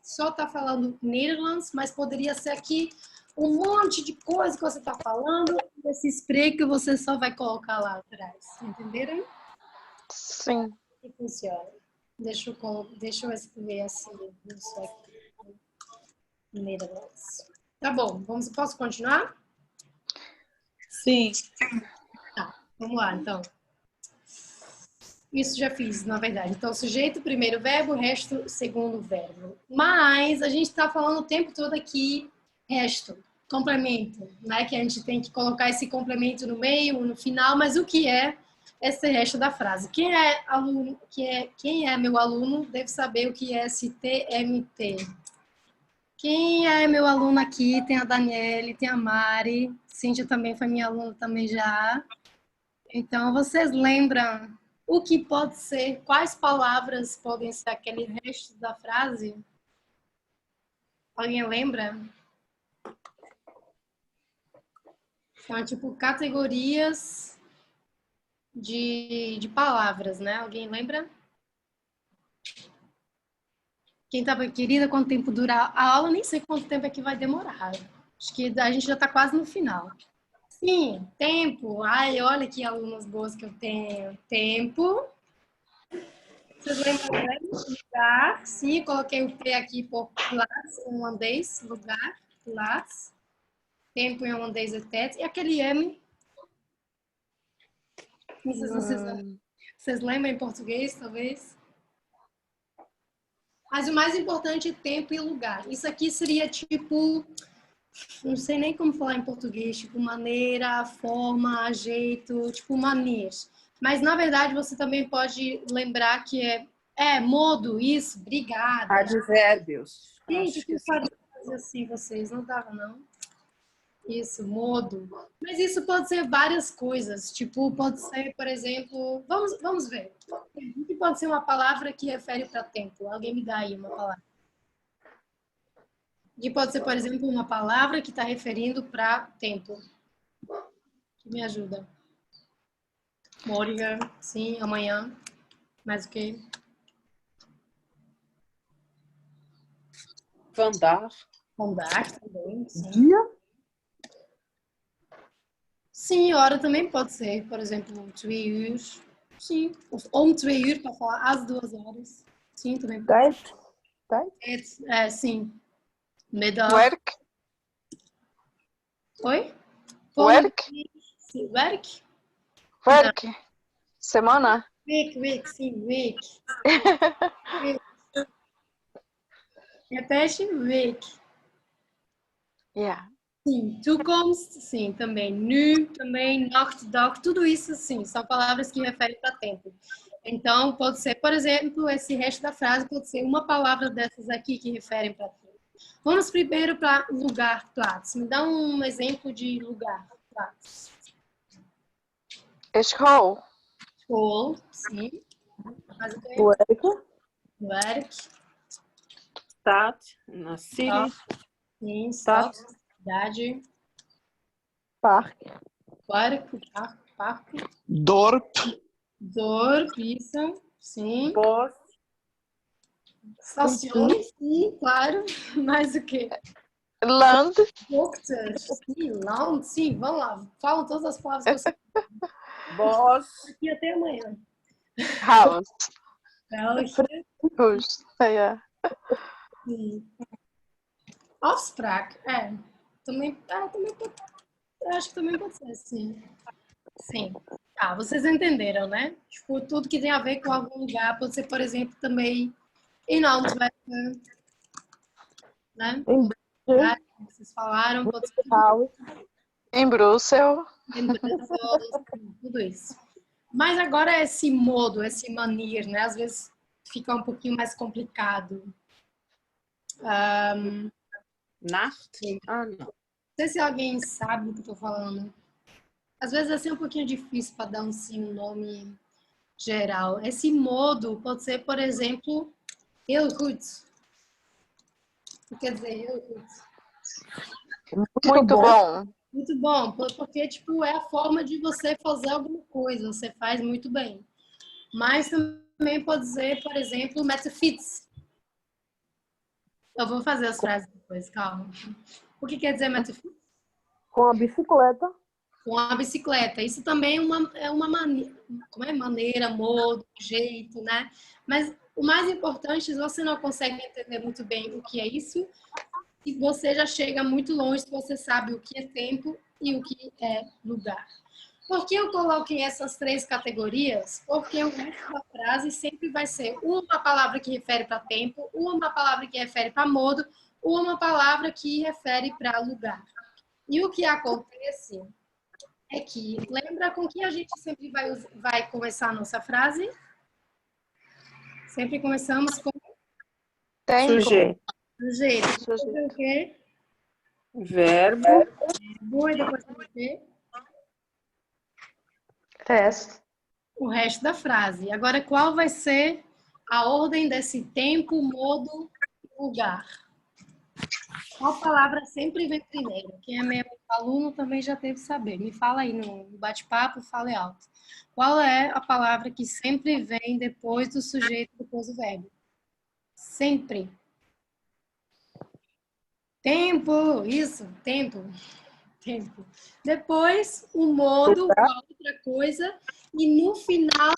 A: só está falando Nederlands, mas poderia ser aqui um monte de coisa que você está falando, e esse spreken você só vai colocar lá atrás. Entenderam?
F: Sim.
A: Que funciona. Deixa eu escrever assim, isso aqui. Nederlands. Tá bom, posso continuar?
B: Sim.
A: Tá, vamos lá, então. Isso já fiz, na verdade. Então, sujeito, primeiro verbo, resto, segundo verbo. Mas a gente está falando o tempo todo aqui, resto, complemento, né? Que a gente tem que colocar esse complemento no meio, no final, mas o que é esse resto da frase? Quem é meu aluno deve saber o que é esse TMT. Quem é meu aluno aqui? Tem a Daniele, tem a Mari, Cíntia também foi minha aluna também já. Então, vocês lembram o que pode ser? Quais palavras podem ser aquele resto da frase? Alguém lembra? São tipo categorias de palavras, né? Alguém lembra? Quem estava querida, quanto tempo dura a aula? Nem sei quanto tempo é que vai demorar. Acho que a gente já está quase no final. Sim, tempo. Ai, olha que alunas boas que eu tenho. Tempo. Vocês lembram, né? Lugar. Sim, coloquei o T aqui por classe, em holandês. Lugar, classe. Tempo em holandês é tet. E aquele M. Não sei se vocês lembram em português, talvez. Mas o mais importante é tempo e lugar. Isso aqui seria tipo... Não sei nem como falar em português. Tipo maneira, forma, jeito. Tipo maneiras. Mas, na verdade, você também pode lembrar que modo, isso, obrigada.
B: Advérbios.
A: Gente, que fazer assim vocês? Não dava, não? Isso, modo. Mas isso pode ser várias coisas. Tipo, pode ser, por exemplo... Vamos ver. O que pode ser uma palavra que refere para tempo? Alguém me dá aí uma palavra. E pode ser, por exemplo, uma palavra que está referindo para tempo. Que me ajuda. Morgen, sim, amanhã. Mais o quê?
B: Vandaag.
A: Vandaag também, sim.
E: Dia.
A: Sim, hora também pode ser. Por exemplo, 2 uur. Sim. Ou 2 uur, para falar às 2 horas. Sim, também pode
E: Tijd. Tijd.
A: ser. Sim. Middag.
F: Werk.
A: Oi?
F: Werk.
A: Sim, werk.
F: Werk. Semana.
A: Week, sim, week. Repete, week.
F: Yeah.
A: Sim, toekomst, sim, também. Nu, também, nacht, dag, tudo isso, sim, são palavras que referem para tempo. Então, pode ser, por exemplo, esse resto da frase pode ser uma palavra dessas aqui que referem para tempo. Vamos primeiro para lugar, plaats. Me dá um exemplo de lugar, plaats.
F: School.
A: School, sim. Mas eu
E: Werken.
A: werk,
B: Stad. Na city.
A: sim,
B: Stad.
A: stad, cidade,
E: Parque.
A: parque,
H: Dorp.
A: dorp, isso, sim.
B: Bos.
A: Estações, sim, claro. Mais o quê?
F: Land.
A: Doctor, sim, lounge, sim, vamos lá. Falam todas as palavras que você
B: Bos.
A: aqui até amanhã.
F: House.
A: België,
F: Hoes. Yeah.
A: sim. Afspraak, também pode, eu acho que também pode ser, sim. Sim. Ah, vocês entenderam, né? Tipo, tudo que tem a ver com algum lugar, pode ser, por exemplo, também em Antwerpen, né?
E: Em
A: Lugar que vocês falaram, pode ser
E: House.
F: Em Bruxelas.
A: em Brussels, tudo isso. Mas agora esse modo, esse manier, né? Às vezes fica um pouquinho mais complicado.
B: Nacht. Ah, não.
A: Não sei se alguém sabe do que eu tô falando. Às vezes é assim um pouquinho difícil para dar um nome geral. Esse modo pode ser, por exemplo, heel goed. O que quer dizer heel goed?
F: Muito bom.
A: Muito bom, porque tipo, é a forma de você fazer alguma coisa, você faz muito bem. Mas também pode dizer, por exemplo, met de fiets. Eu vou fazer as frases depois, calma. O que quer dizer met de fiets?
E: Com a bicicleta.
A: Com a bicicleta. Isso também é uma maneira, como é? Maneira, modo, jeito, né? Mas o mais importante, se você não consegue entender muito bem o que é isso, e você já chega muito longe se você sabe o que é tempo e o que é lugar. Por que eu coloquei essas 3 categorias? Porque o resto da frase sempre vai ser uma palavra que refere para tempo, uma palavra que refere para modo, uma palavra que refere para lugar. E o que acontece é que, lembra com que a gente sempre vai começar a nossa frase? Sempre começamos com
F: Tempo.
B: Sujeito.
A: sujeito. O quê?
B: Verbo.
A: E depois o quê?
G: Resto.
A: O resto da frase. Agora, qual vai ser a ordem desse tempo, modo e lugar? Qual palavra sempre vem primeiro? Quem é meu aluno também já teve que saber. Me fala aí no bate-papo, fale alto. Qual é a palavra que sempre vem depois do sujeito, depois do verbo? Sempre. Tempo, isso, tempo. Tempo. Depois, o modo, uma outra coisa. E no final,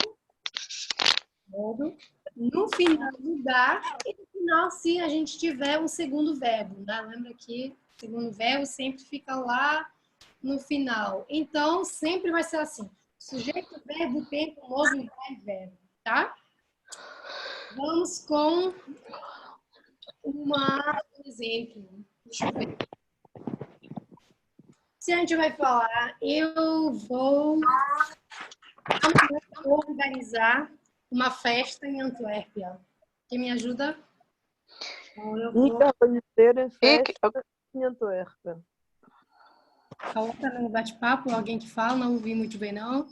A: modo, no final, lugar. E no final, se a gente tiver um segundo verbo, né? Lembra que o segundo verbo sempre fica lá no final. Então, sempre vai ser assim. Sujeito, verbo, tempo, modo, lugar e verbo, tá? Vamos com um exemplo. Deixa eu ver. Se a gente vai falar, eu vou organizar uma festa em Antuérpia. Quem me ajuda? Então, eu vou...
E: E organizar festa em Antuérpia.
A: Coloca no bate-papo alguém que fala, não ouvi muito bem, não.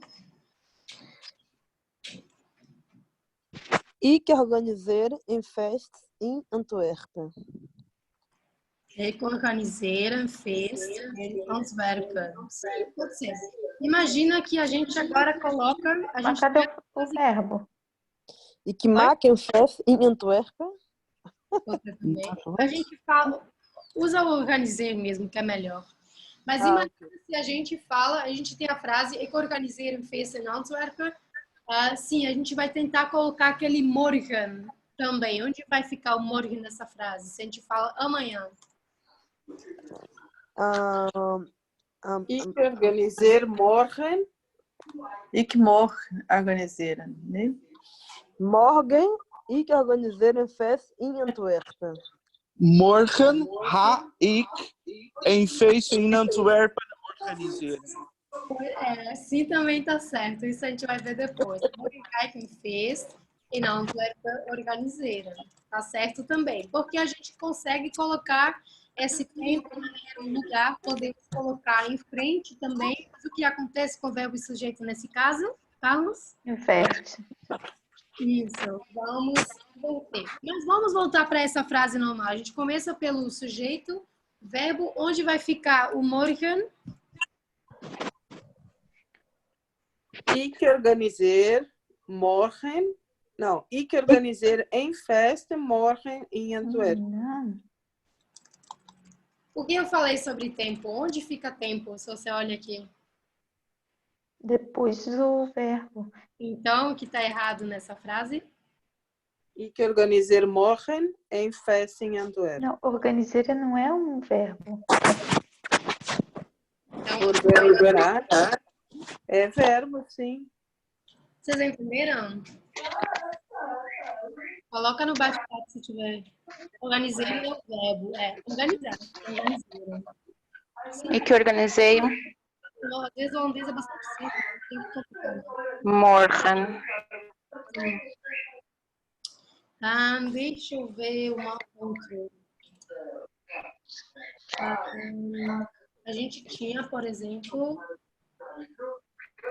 E: Ik organiseer een feest in Antwerpen.
A: Ik organiseer een feest em Antwerpen. Sim, pode ser. Imagina que a gente agora coloca... A
G: Mas
A: gente
G: cadê o verbo?
E: Ik maak een feest in Antwerpen.
A: Outra também. A gente fala, usa o organizer mesmo, que é melhor. Mas imagina se a gente fala, a gente tem a frase "Ik organiseer een feest in Antwerpen". Sim, a gente vai tentar colocar aquele morgen também. Onde vai ficar o morgen nessa frase? Se a gente fala amanhã.
B: Ik organiseer morgen.
E: Ik morgen organiseren. Nee?
G: Morgen, ik organiseer een feest in Antwerpen.
H: Morgen ga ik een feest in Antwerpen organiseren.
A: Sim, também tá certo. Isso a gente vai ver depois. Morgen ga ik een feest in Antwerpen organiseren. Tá certo também. Porque a gente consegue colocar esse tempo, maneira, lugar, podemos colocar em frente também. Mas o que acontece com o verbo e sujeito nesse caso, Carlos?
G: Inverte.
A: Isso, vamos voltar. Mas vamos voltar para essa frase normal. A gente começa pelo sujeito, verbo, onde vai ficar o morgen?
B: Ik organiseer morgen. Não, ik organiseer een feest morgen in Antwerpen.
G: Não.
A: O que eu falei sobre tempo? Onde fica tempo, se você olha aqui?
G: Depois do verbo.
A: Então, o que está errado nessa frase?
B: Ik organiseer morgen een feest in Antwerpen.
G: Não, organizar não é um verbo.
A: Então,
B: Organizar é verbo, sim.
A: vocês entenderam? Coloca no bate-papo se tiver. Organizar é o verbo. Organizar. Organizaram.
F: Ik organiseer
A: Às vezes o holandês é bastante simples. Tem que complicar.
F: morgen.
A: Deixa eu ver uma outra. A gente tinha, por exemplo,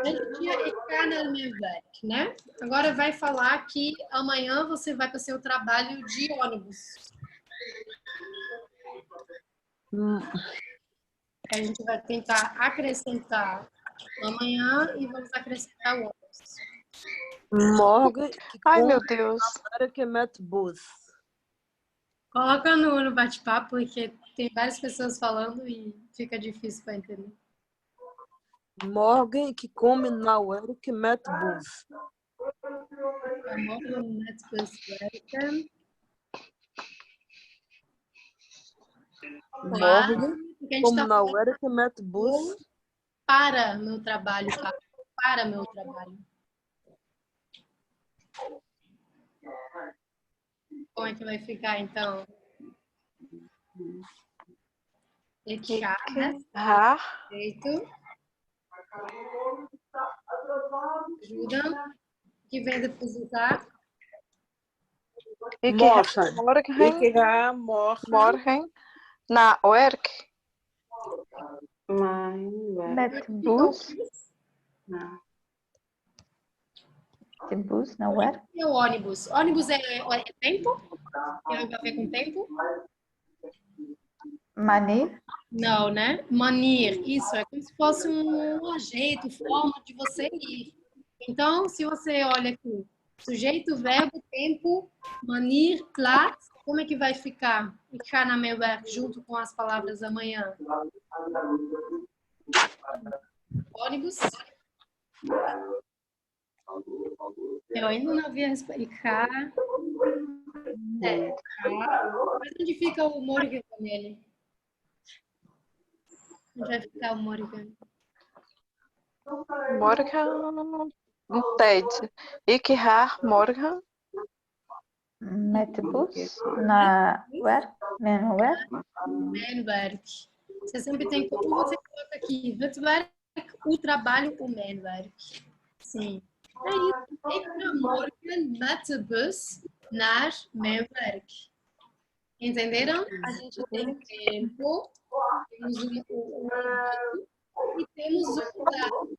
A: a gente tinha Ik ga naar mijn werk, né? Agora vai falar que amanhã você vai para o seu trabalho de ônibus. A gente vai tentar acrescentar amanhã e vamos acrescentar o ônibus.
G: Morgen,
F: Ai, meu Deus.
G: que met bus.
A: Coloca no bate-papo, porque tem várias pessoas falando e fica difícil para entender.
G: Morgen, que come na werk met bus.
A: Morgen met bus werken.
G: Morgen,
A: Porque a gente
G: como
A: tá
G: na
A: falando
G: werk met bus.
A: para meu trabalho, tá? Para meu trabalho. Como é que vai ficar, então? Echar, né?
F: Haar.
A: Feito. Ajuda. O que vem depois do tá?
F: Ik
B: Morgen.
F: ga morgen.
B: Ik ga morgen.
F: Morgen naar werk.
B: Mijn werk.
G: Met bus.
B: Não.
G: De bus na werk.
A: E o ônibus? Ônibus é tempo? Tem algo a ver com tempo?
G: Manier.
A: Não, né? Manier. Isso, é como se fosse um jeito, forma de você ir. Então, se você olha aqui, sujeito, verbo, tempo, manier, plaats, como é que vai ficar? Ik ga naar mijn werk, junto com as palavras amanhã. Ônibus. Eu ainda não vi a resposta. Ik ga. Ik ga. Mas onde fica o morgen nele? Onde vai ficar o morgen?
F: Morgen. Een tijd. Ik ga morgen.
G: Met de bus na werk. Mijn werk.
A: Mijn werk. Você sempre tem. Ou você coloca aqui, het werk, o trabalho, o mijn werk. Sim. É isso. Ik ga morgen met de bus naar mijn werk. Entenderam? A gente tem tempo, temos o e temos o horário.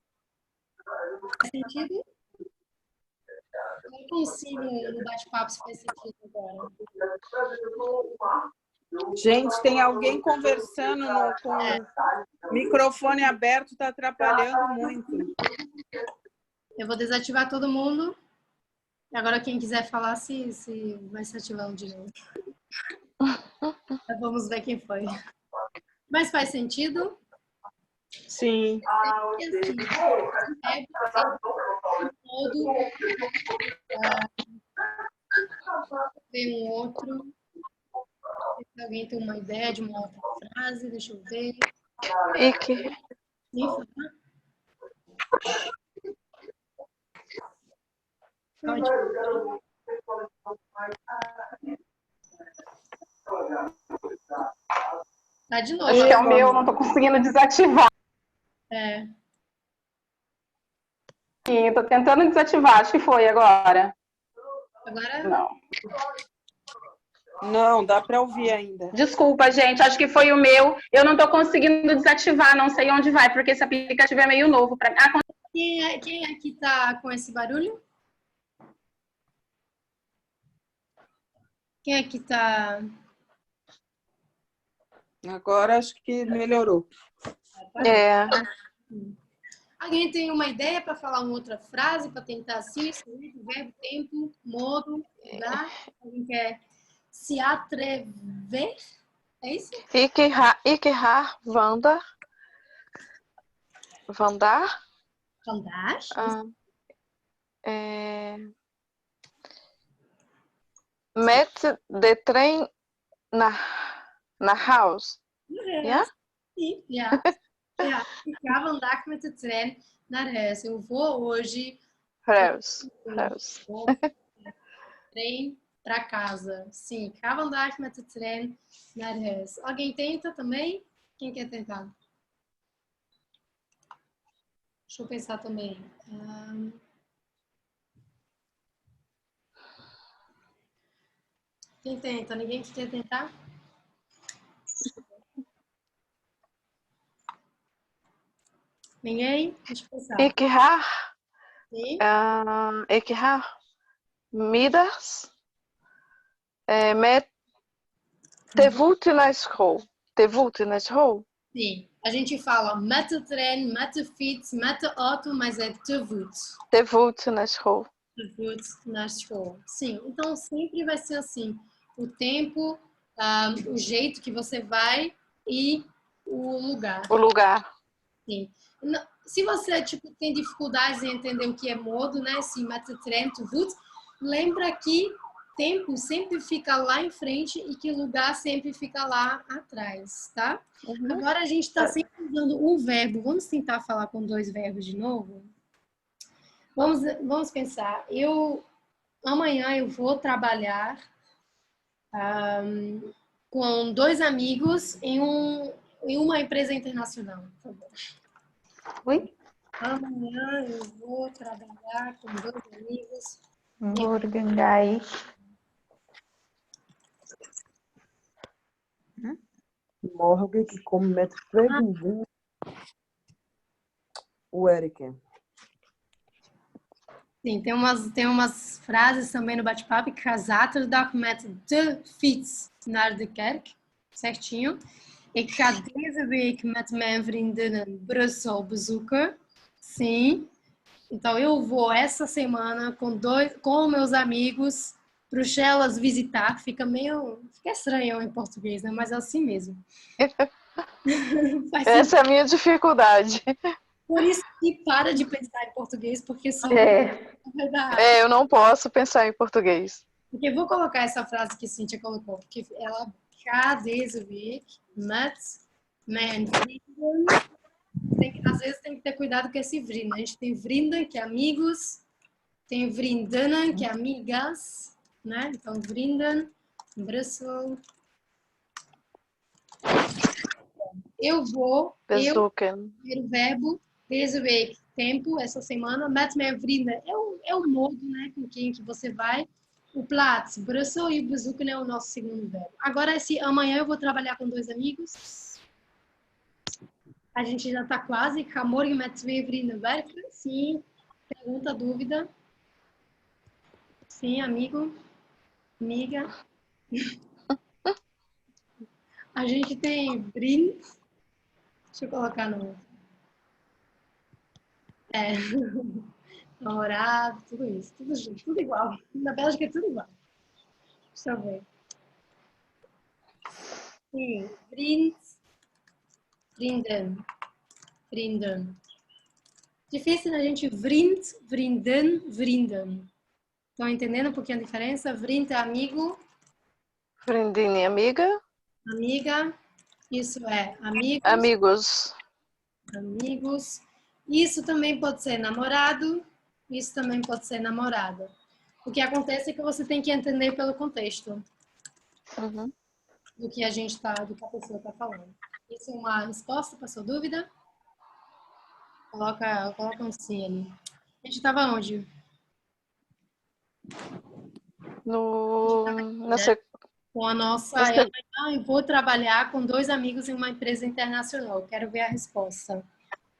A: Faz sentido? Não consigo no bate-papo se faz sentido agora.
B: Gente, tem alguém conversando com o microfone aberto, está atrapalhando muito.
A: Eu vou desativar todo mundo. Agora quem quiser falar, se vai se ativando de novo. Vamos ver quem foi. Mas faz sentido?
B: Sim.
A: E assim, todo tem um outro. Se alguém tem uma ideia de uma outra frase, deixa eu ver.
F: Ik,
A: Me fala. Pode. Tá de novo.
I: Acho que é o meu, não tô conseguindo desativar.
A: É.
I: Sim, tô tentando desativar, acho que foi agora.
A: Agora,
I: Não.
B: Não, dá para ouvir ainda.
I: Desculpa, gente, acho que foi o meu. Eu não tô conseguindo desativar, não sei onde vai, porque esse aplicativo é meio novo para mim. Ah,
A: quem aqui tá com esse barulho? Quem aqui tá...
B: Agora acho que melhorou.
F: é,
A: Alguém tem uma ideia para falar uma outra frase, para tentar assim, verbo, tempo, modo, lugar? Alguém quer se atrever? É isso?
F: ik har vandar. Vandar?
A: Andar?
F: Ah, met de trem naar huis. Ja?
A: Sim, ja. Ja, ik ga vandaag met de trein naar huis. Eu vou hoje
F: Huis.
A: vou trem para casa. Sim, ik ga vandaag met de trein naar huis. Alguém tenta também? Quem quer tentar? Deixa eu pensar também. Quem tenta? Ninguém quer tentar? Ninguém? Deixa eu pensar. Sim.
F: Ik har middags met te voet naar school. Te voet naar school.
A: Sim. A gente fala met de trein, met de fiets, met de auto, mas é te voet.
F: Te voet naar school.
A: Te voet naar school. Sim. Então sempre vai ser assim. O tempo, o jeito que você vai e o lugar.
F: O lugar.
A: Sim. Se você tem dificuldades em entender o que é modo, né? Se met de trein, te voet, lembra que tempo sempre fica lá em frente e que lugar sempre fica lá atrás, tá? Uhum. Agora a gente está sempre usando um verbo. Vamos tentar falar com dois verbos de novo? Vamos pensar. Amanhã eu vou trabalhar com dois amigos em uma empresa internacional. Tá bom.
E: Oi?
A: Amanhã eu vou trabalhar com dois amigos.
E: Morgangai.
G: Morgen que come met vrienden. Werken.
A: Sim, tem umas frases também no bate-papo. Ik ga zaterdag met de fiets naar de kerk. Certinho. Ik ga deze week met mijn vriendinnen Brussel bezoeken. Sim. Então, eu vou essa semana com meus amigos Bruxelas visitar. Fica estranho em português, né? Mas é assim mesmo.
F: Essa é a minha dificuldade.
A: Por isso que para de pensar em português, porque só
F: eu não posso pensar em português.
A: Porque eu vou colocar essa frase que a Cíntia colocou, porque ela ga deze week met mijn vrienden. Às vezes tem que ter cuidado com esse vrienden. A gente tem vrienden, que é amigos, tem vriendinnen, que é amigas, né? Então, vrienden, Brussel. Eu vou, primeiro verbo, deze week, tempo, essa semana, met mijn vrienden, é o modo, né, com quem que você vai. O plaats, Brussel, e o bezoeken é o nosso segundo verbo. Agora, amanhã eu vou trabalhar com dois amigos. A gente já está quase. Ga morgen met twee vrienden werken. Sim. Pergunta, dúvida? Sim, amigo? Amiga? A gente tem vriend. Deixa eu colocar no... namorado, tudo isso. Tudo junto, tudo igual. Na Bélgica é tudo igual. Deixa eu ver. Sim, vriend, vrienden, vrienden. Difícil, né, gente? Vriend, vrienden, vrienden. Estão entendendo um pouquinho a diferença? Vriend é amigo.
F: Vriendin, amiga.
A: Amiga. Isso é amigos.
F: Amigos.
A: Amigos. Isso também pode ser namorado. Isso também pode ser namorada. O que acontece é que você tem que entender pelo contexto
F: Uhum.
A: do que do que a pessoa está falando. Isso é uma resposta para sua dúvida? Coloca um sim ali. A gente estava onde? Com a nossa. Eu vou trabalhar com 2 amigos em uma empresa internacional. Quero ver a resposta.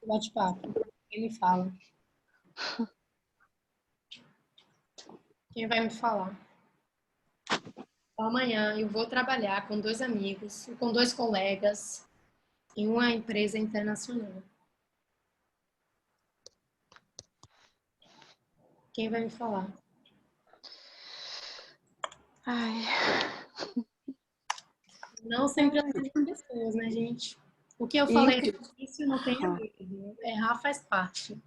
A: Bate-papo. Quem me fala? Quem vai me falar? Amanhã eu vou trabalhar com 2 amigos, com 2 colegas em uma empresa internacional. Quem vai me falar?
F: Ai.
A: Não sempre as mesmas pessoas, né, gente? O que eu falei no início não tem a ver. Errar faz parte.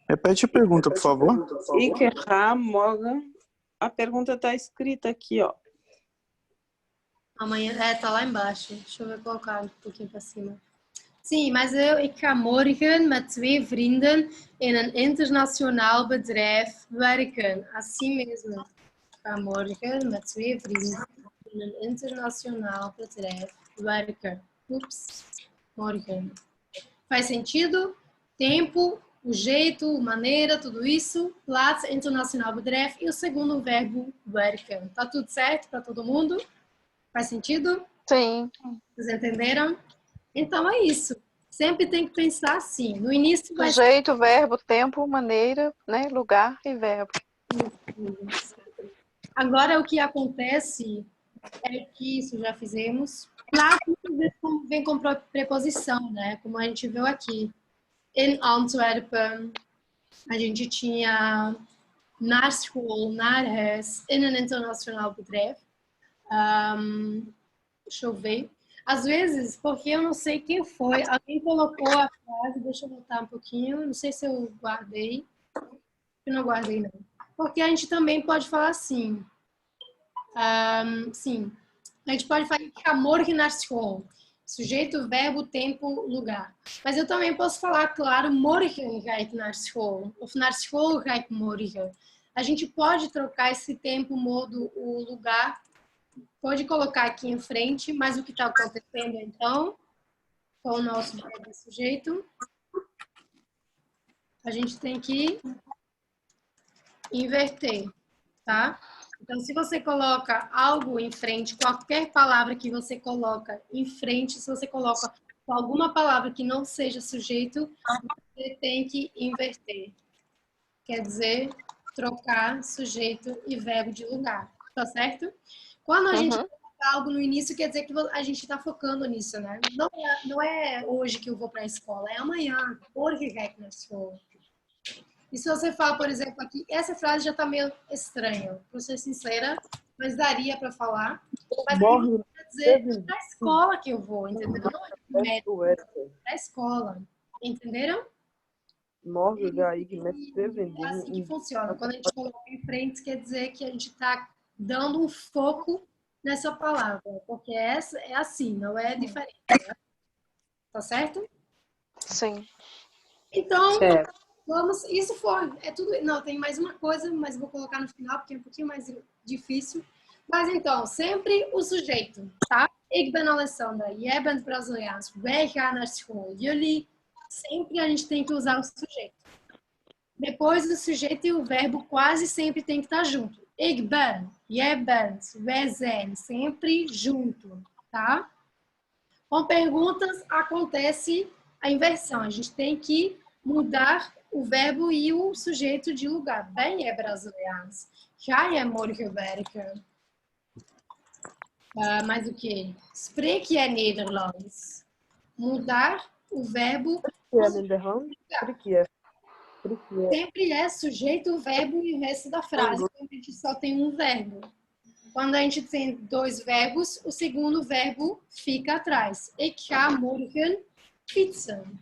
H: Repete a pergunta, por favor.
B: Morgan. A pergunta está escrita aqui, ó.
A: Amanhã, tá lá embaixo. Deixa eu ver colocar um pouquinho para cima. Sim, mas ik ga morgen met 2 vrienden in een internationaal bedrijf werken. Assim mesmo. Ik ga morgen met 2 vrienden in een internationaal bedrijf werken. Ups, morgen. Faz sentido? Tempo, o jeito, maneira, tudo isso. Plaats, internacional bedrijf. E o segundo verbo, werken. Tá tudo certo para todo mundo? Faz sentido?
F: Sim.
A: Vocês entenderam? Então é isso. Sempre tem que pensar assim. No início vai
F: Sujeito, verbo, tempo, maneira, né? Lugar e verbo.
A: Agora o que acontece é que isso já fizemos. Lá vem com preposição, né? Como a gente viu aqui. In Antwerpen, a gente tinha naar school, naar huis, in een internacional bedrijf. Deixa eu ver. Às vezes, porque eu não sei quem foi, alguém colocou a frase, deixa eu voltar um pouquinho, não sei se eu guardei. Eu não guardei, não. Porque a gente também pode falar assim. Sim, a gente pode falar amor que nasceu. Sujeito, verbo, tempo, lugar. Mas eu também posso falar, claro, morgen ga ik naar school. Ou naar school ga ik morgen. A gente pode trocar esse tempo, modo, o lugar. Pode colocar aqui em frente, mas o que está acontecendo, então, com o nosso verbo sujeito, a gente tem que inverter, tá? Então, se você coloca algo em frente, qualquer palavra que você coloca em frente, se você coloca alguma palavra que não seja sujeito, você tem que inverter. Quer dizer, trocar sujeito e verbo de lugar, tá certo? Quando a gente coloca algo no início, quer dizer que a gente está focando nisso, né? Não é hoje que eu vou para a escola, é amanhã. Porque vai na escola. E se você fala, por exemplo, aqui, essa frase já está meio estranha, para ser sincera, mas daria para falar. Mas aí quer dizer para a escola que eu vou, entendeu? Não é para a escola, entenderam? É assim que funciona. Quando a gente coloca em frente, quer dizer que a gente está dando um foco nessa palavra, porque essa é assim, não é diferente. Né? Tá certo?
F: Sim.
A: Então, vamos. Isso foi. É tudo. Não, tem mais uma coisa, mas vou colocar no final, porque é um pouquinho mais difícil. Mas então, sempre o sujeito, tá? Ik ben Alessandra, jij bent Braziliaans, wij gaan naar school, jullie. Sempre a gente tem que usar o sujeito. Depois do sujeito e o verbo quase sempre tem que estar junto. Ik ben, jij bent, wij zijn, sempre junto, tá? Com perguntas acontece a inversão. A gente tem que mudar o verbo e o sujeito de lugar. Ben je Braziliaans? Ga je morgen werken? Mais o que? Spreek je Nederlands? Mudar o verbo. Sempre é sujeito, verbo e o resto da frase. A gente só tem um verbo. quando a gente tem dois verbos, o segundo verbo fica atrás. Ik ga morgen fietsen.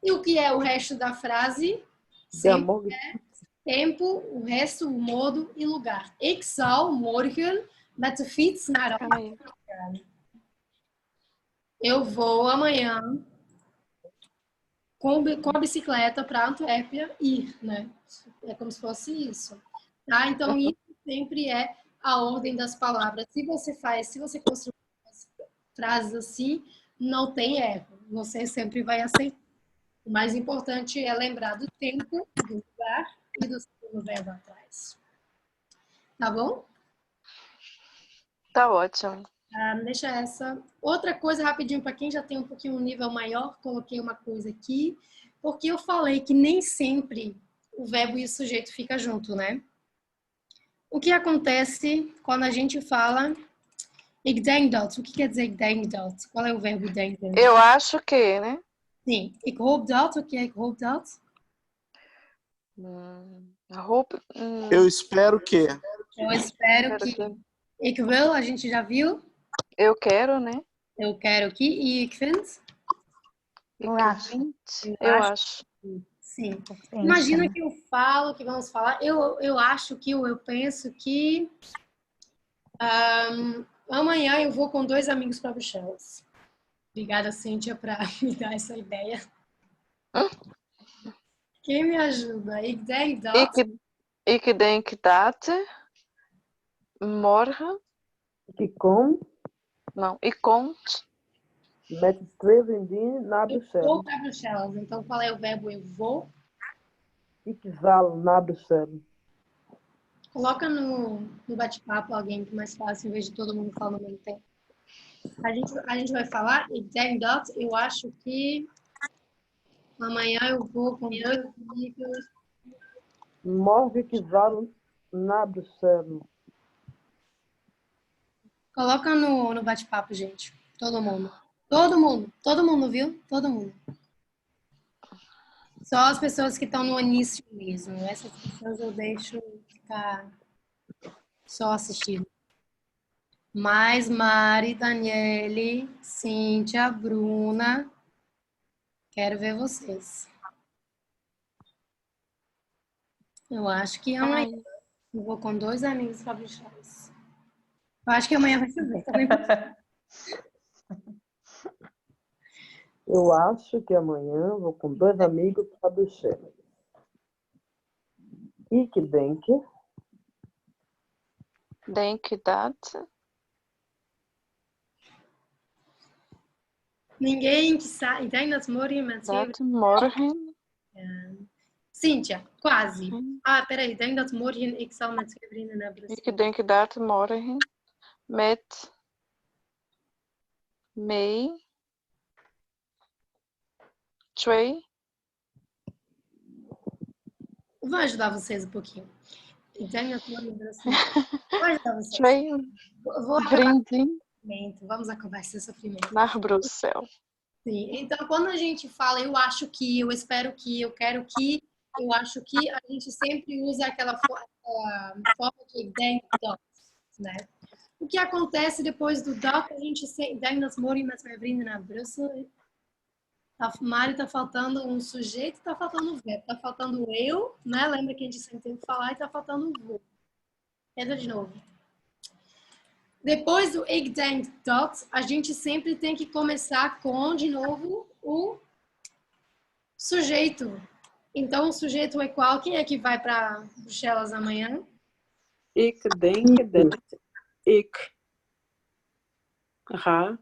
A: E o que é o resto da frase? Sempre é tempo, o resto, o modo e lugar. Ik zal morgen met de fiets naar Antwerpen gaan. Eu vou amanhã com a bicicleta para Antuérpia ir, né? É como se fosse isso. Tá? Então, isso sempre é a ordem das palavras. Se você construir frases assim, não tem erro. Você sempre vai aceitar. O mais importante é lembrar do tempo, do lugar e do segundo verbo atrás. Tá bom?
F: Tá ótimo.
A: Deixa essa. Outra coisa rapidinho para quem já tem um pouquinho um nível maior, coloquei uma coisa aqui, porque eu falei que nem sempre o verbo e o sujeito ficam junto, né? O que acontece quando a gente fala ik denk dat? O que quer dizer ik denk dat? Qual é o verbo ik denk dat?
F: Eu acho que, né?
A: Sim. Ik hoop dat. O que é ik hoop dat?
H: Eu espero que.
A: Eu espero que. Ik wil, a gente já viu?
F: Eu quero, né?
A: Eu quero que. E ik vind?
J: Eu acho.
F: Eu acho.
A: Sim. Imagina que eu falo, que vamos falar, eu acho que, eu penso que amanhã eu vou com 2 amigos para Bruxelas. Obrigada, Cíntia, por me dar essa ideia. Quem me ajuda? Ik denk dat.
F: Ik denk dat morgen.
G: Ik kom
F: Não, ik komt
G: met 2 vriendinnen naar
A: Eu
G: Bruxelas.
A: vou para Bruxelas. Então, qual é o verbo eu vou?
G: Ik zal naar Bruxelas.
A: Coloca no bate-papo alguém que é mais fácil, em vez de todo mundo falar ao mesmo tempo. A gente vai falar, ik denk dat, eu acho que amanhã eu vou com 2 amigos.
G: Morgen ik zal naar Bruxelas.
A: Coloca no bate-papo, gente. Todo mundo. Todo mundo, viu? Todo mundo. Só as pessoas que estão no início mesmo. Essas pessoas eu deixo ficar só assistindo. Mas Mari, Daniele, Cíntia, Bruna, quero ver vocês. Eu acho que amanhã eu vou com 2 amigos para Bruxelas. Eu acho que amanhã vai chover.
G: Eu acho que amanhã vou com 2 amigos para Bruxelas. Ik denk.
F: Denk dat.
A: Ninguém que sabe. Ik denk dat morgen met
F: Dat morgen.
A: Cíntia, quase. Peraí. Ik denk dat morgen ik zal met 2 vrienden naar Brussel.
F: Ik denk dat morgen met mee 2.
A: Vou ajudar vocês um pouquinho. Ik denk dat morgen Brussel. Vou ajudar vocês.
F: 2
A: Vou acabar
F: vrienden
A: Vamos acabar esse sofrimento.
F: naar Brussel.
A: Sim. Então, quando a gente fala eu acho que, eu espero que, eu quero que, eu acho que, a gente sempre usa aquela forma de ik denk dat, né? O que acontece depois do dat, a gente ik denk dat morgen met mijn vrienden naar Brussel. A Mari tá faltando um sujeito, tá faltando um verbo, tá faltando o eu, né? Lembra que a gente sempre tem que falar e tá faltando o vou. Entra de novo. Depois do ik denk dat, a gente sempre tem que começar com, de novo, o sujeito. Então, o sujeito é qual? Quem é que vai para Bruxelas amanhã?
B: Ik denk dat ik ga.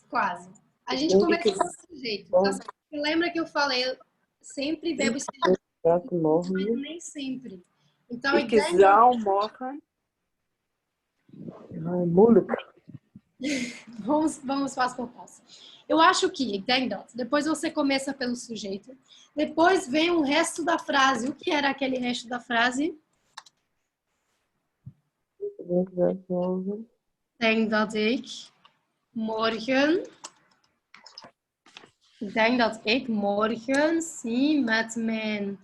A: Quase. A gente começa com o sujeito. Tá certo? Lembra que eu falei sempre verbo mas nem sempre. Então,
B: Ik zal morgen.
G: Moeilijk.
A: Vamos passo por passo. Eu acho que, ik denk dat. Depois você começa pelo sujeito. Depois vem o resto da frase. O que era aquele resto da frase? Denk dat ik morgen. Ik denk dat ik morgen, sim, met mijn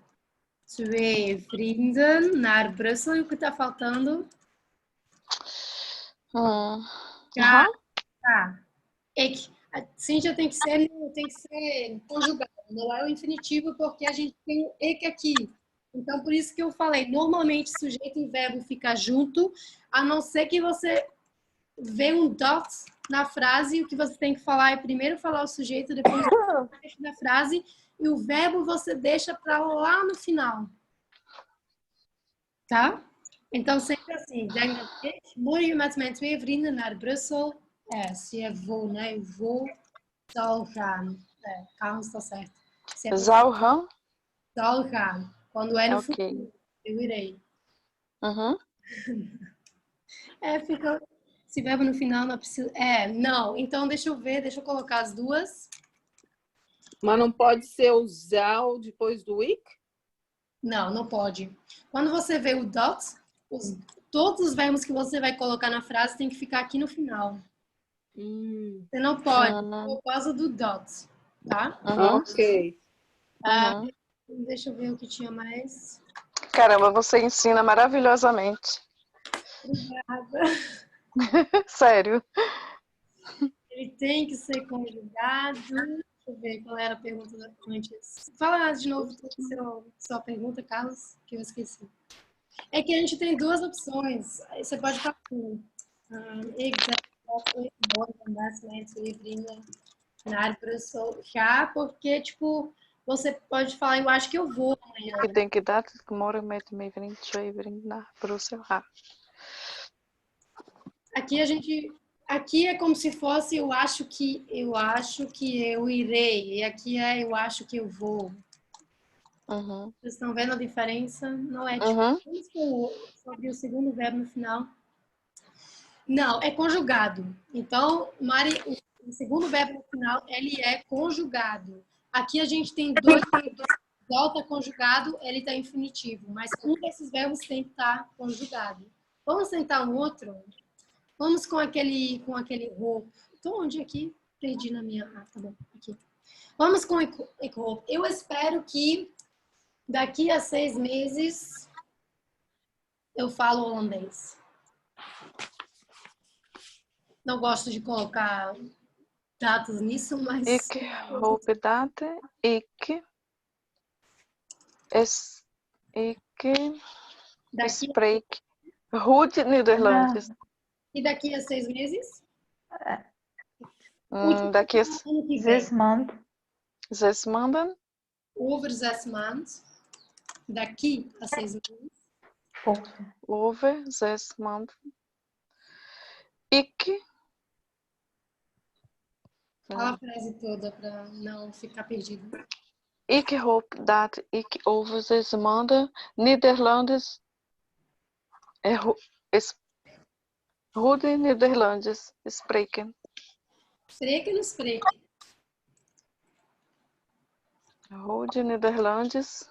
A: 2 vrienden naar Brussel. E o que está faltando? Tá, tá. Ik. A Cíntia tem que ser conjugado, não é o infinitivo, porque a gente tem o ik aqui. Então, por isso que eu falei, normalmente sujeito e verbo fica junto, a não ser que você vê um dot na frase, o que você tem que falar é primeiro falar o sujeito, depois o resto da frase, e o verbo você deixa para lá no final. Tá? Então, sempre assim, denk dat ik morgen met mijn 2 vrienden naar Brussel. Se é vou, né? Eu vou, zal gaan. Carlos está certo. Se é
F: Zal gaan?
A: zal gaan. Quando é no
F: Ok.
A: futuro, eu irei.
F: Uhum.
A: Fica... Se verbo no final não precisa... não. Então, deixa eu ver, deixa eu colocar as duas.
B: Mas não pode ser o zal depois do ik?
A: Não, não pode. Quando você vê o dot, todos os verbos que você vai colocar na frase tem que ficar aqui no final. Você não pode, por causa do dot, tá?
B: Ok.
A: Deixa eu ver o que tinha mais.
F: Caramba, você ensina maravilhosamente.
A: Obrigada.
F: Sério.
A: Ele tem que ser conjugado. Deixa eu ver qual era a pergunta antes. Fala de novo sua pergunta, Carlos, que eu esqueci. É que a gente tem duas opções. Você pode falar assim. Porque, tipo, você pode falar, eu acho que eu vou amanhã.
F: Ik denk dat ik morgen met mijn vriend 2 vrienden naar Brussel ga.
A: Aqui é como se fosse eu acho que eu irei. E aqui é eu acho que eu vou. Vocês estão vendo a diferença? Não é tipo sobre o segundo verbo no final. Não, é conjugado. Então, Mari, o segundo verbo no final, ele é conjugado. Aqui a gente tem dois verbos. Volta conjugado, ele está infinitivo. Mas um desses verbos tem que estar conjugado. Vamos tentar um outro? Vamos com aquele hope. Estou onde aqui? Perdi na minha... tá bom. Aqui. Vamos com hope. Eu espero que daqui a 6 meses eu falo holandês. Não gosto de colocar datas nisso, mas...
F: Ik hoop dat ik spreek goed Nederlands.
A: E daqui a 6 meses?
F: Daqui a
J: 6 maanden.
F: 6 maanden.
A: Over 6 maanden. Daqui a 6 meses.
F: Over 6 maanden. Ik...
A: Fala a frase toda para não ficar perdido.
F: Ik hoop dat ik over 6 maanden Nederlands goed Nederlands spreken.
A: Spreken ou spreken?
F: Goed Nederlands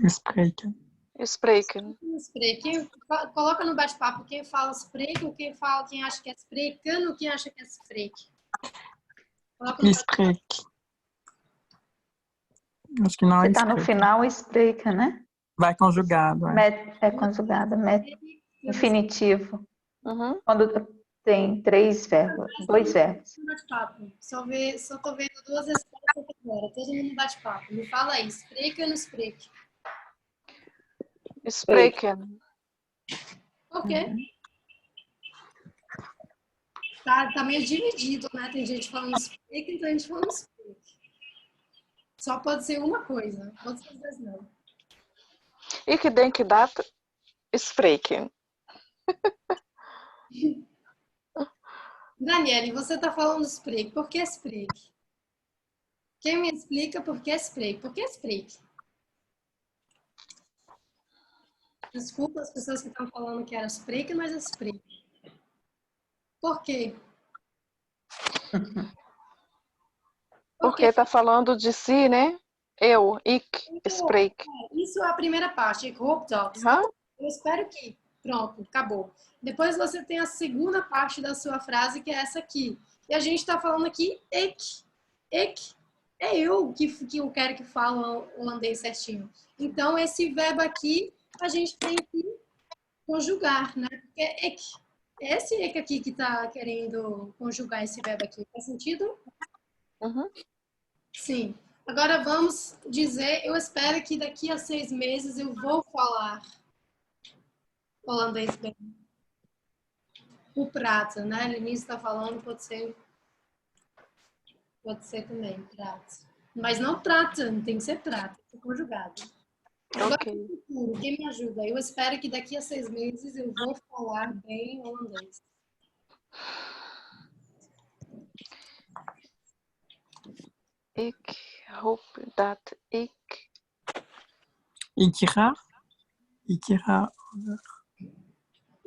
H: Spreken.
F: spreken.
A: Spreken. Coloca no bate-papo quem fala spreken, quem acha que é spreken, quem acha que é spreken.
H: Spreek. Acho que não é
J: Está no
H: spreek.
J: final, explica, né?
H: Vai conjugado.
J: É conjugado, infinitivo. Quando tem 2 verbos.
A: Bate-papo. Só tô vendo 2 respostas agora. Todo mundo bate-papo. Me fala aí, spreken ou spreken?
F: Spreken.
A: Ok. Tá meio dividido, né? Tem gente falando spreken, tem gente falando spreken. Só pode ser uma coisa. Outras vezes não.
F: Ik denk dat spreken.
A: Daniele, você tá falando spreken. Por que spreken? Quem me explica por que spreken? Por que spreken? Desculpa as pessoas que estão falando que era spreken, mas é spreken. Por quê?
F: Porque tá falando de si, né? Eu, ik, spreek.
A: Isso é a primeira parte. Ik hoop dat. Eu espero que. Pronto, acabou. Depois você tem a segunda parte da sua frase, que é essa aqui. E a gente está falando aqui ik. Ik é eu que eu quero que fale holandês certinho. Então, esse verbo aqui, a gente tem que conjugar, né? Porque é ik. esse ik aqui que tá querendo conjugar esse verbo aqui. Faz sentido?
F: Uhum.
A: Sim. Agora vamos dizer, eu espero que daqui a 6 meses eu vou falar holandês bem. O prato, né? Lenice está falando, pode ser também, prato. Mas não prata, não tem que ser prato, tem que ser conjugado. Agora,
F: Ok.
A: no futuro, quem me ajuda? Eu espero que daqui a 6 meses eu vou falar bem holandês.
F: Ik hoop dat ik...
K: Ik ga.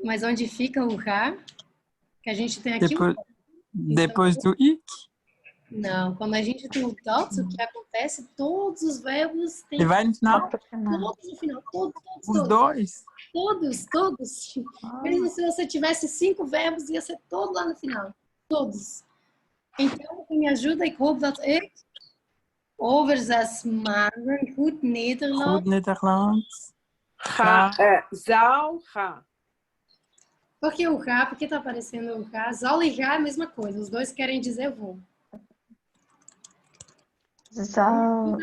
A: Mas onde fica o ra? Que a gente tem aqui
K: Depois do ik.
A: Não, quando a gente tem o dot, o que acontece? Todos os verbos têm
K: E vai no final?
A: todos no final, todos.
K: Os dois?
A: Todos. Mesmo se você tivesse 5 verbos, ia ser todo lá no final. Todos. Então, quem me ajuda, ik hoop dat ik over 6 maanden goed Nederlands.
K: Goed Nederlands.
B: Zal gaan.
A: Por que o ra? Porque tá aparecendo o ra. Zal e ra é a mesma coisa. Os dois querem dizer vou.
J: Zal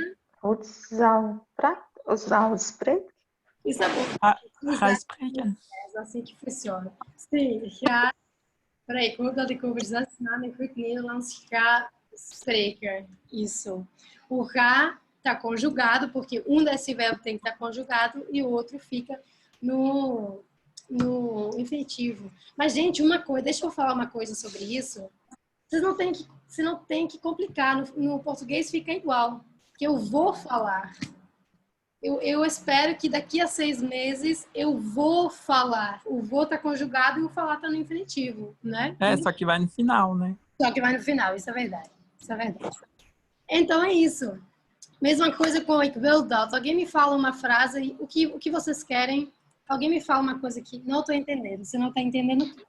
J: spreken?
A: Isso é bom.
K: Ga spreken.
A: É assim que funciona. Sim, ga. Peraí, ik hoop dat ik over 6 maanden goed Nederlands ga spreken. Isso. O ra tá conjugado, porque um desse verbo tem que estar conjugado e o outro fica no infinitivo. Mas, gente, uma coisa, deixa eu falar uma coisa sobre isso. Vocês não tem que complicar. No português fica igual. Que eu vou falar. Eu espero que daqui a 6 meses eu vou falar. O vou tá conjugado e o falar tá no infinitivo, né?
K: Só que vai no final, né?
A: Só que vai no final, isso é verdade. Então é isso. Mesma coisa com ik wil dat. Alguém me fala uma frase, o que vocês querem? Alguém me fala uma coisa que não estou entendendo. Você não está entendendo o que?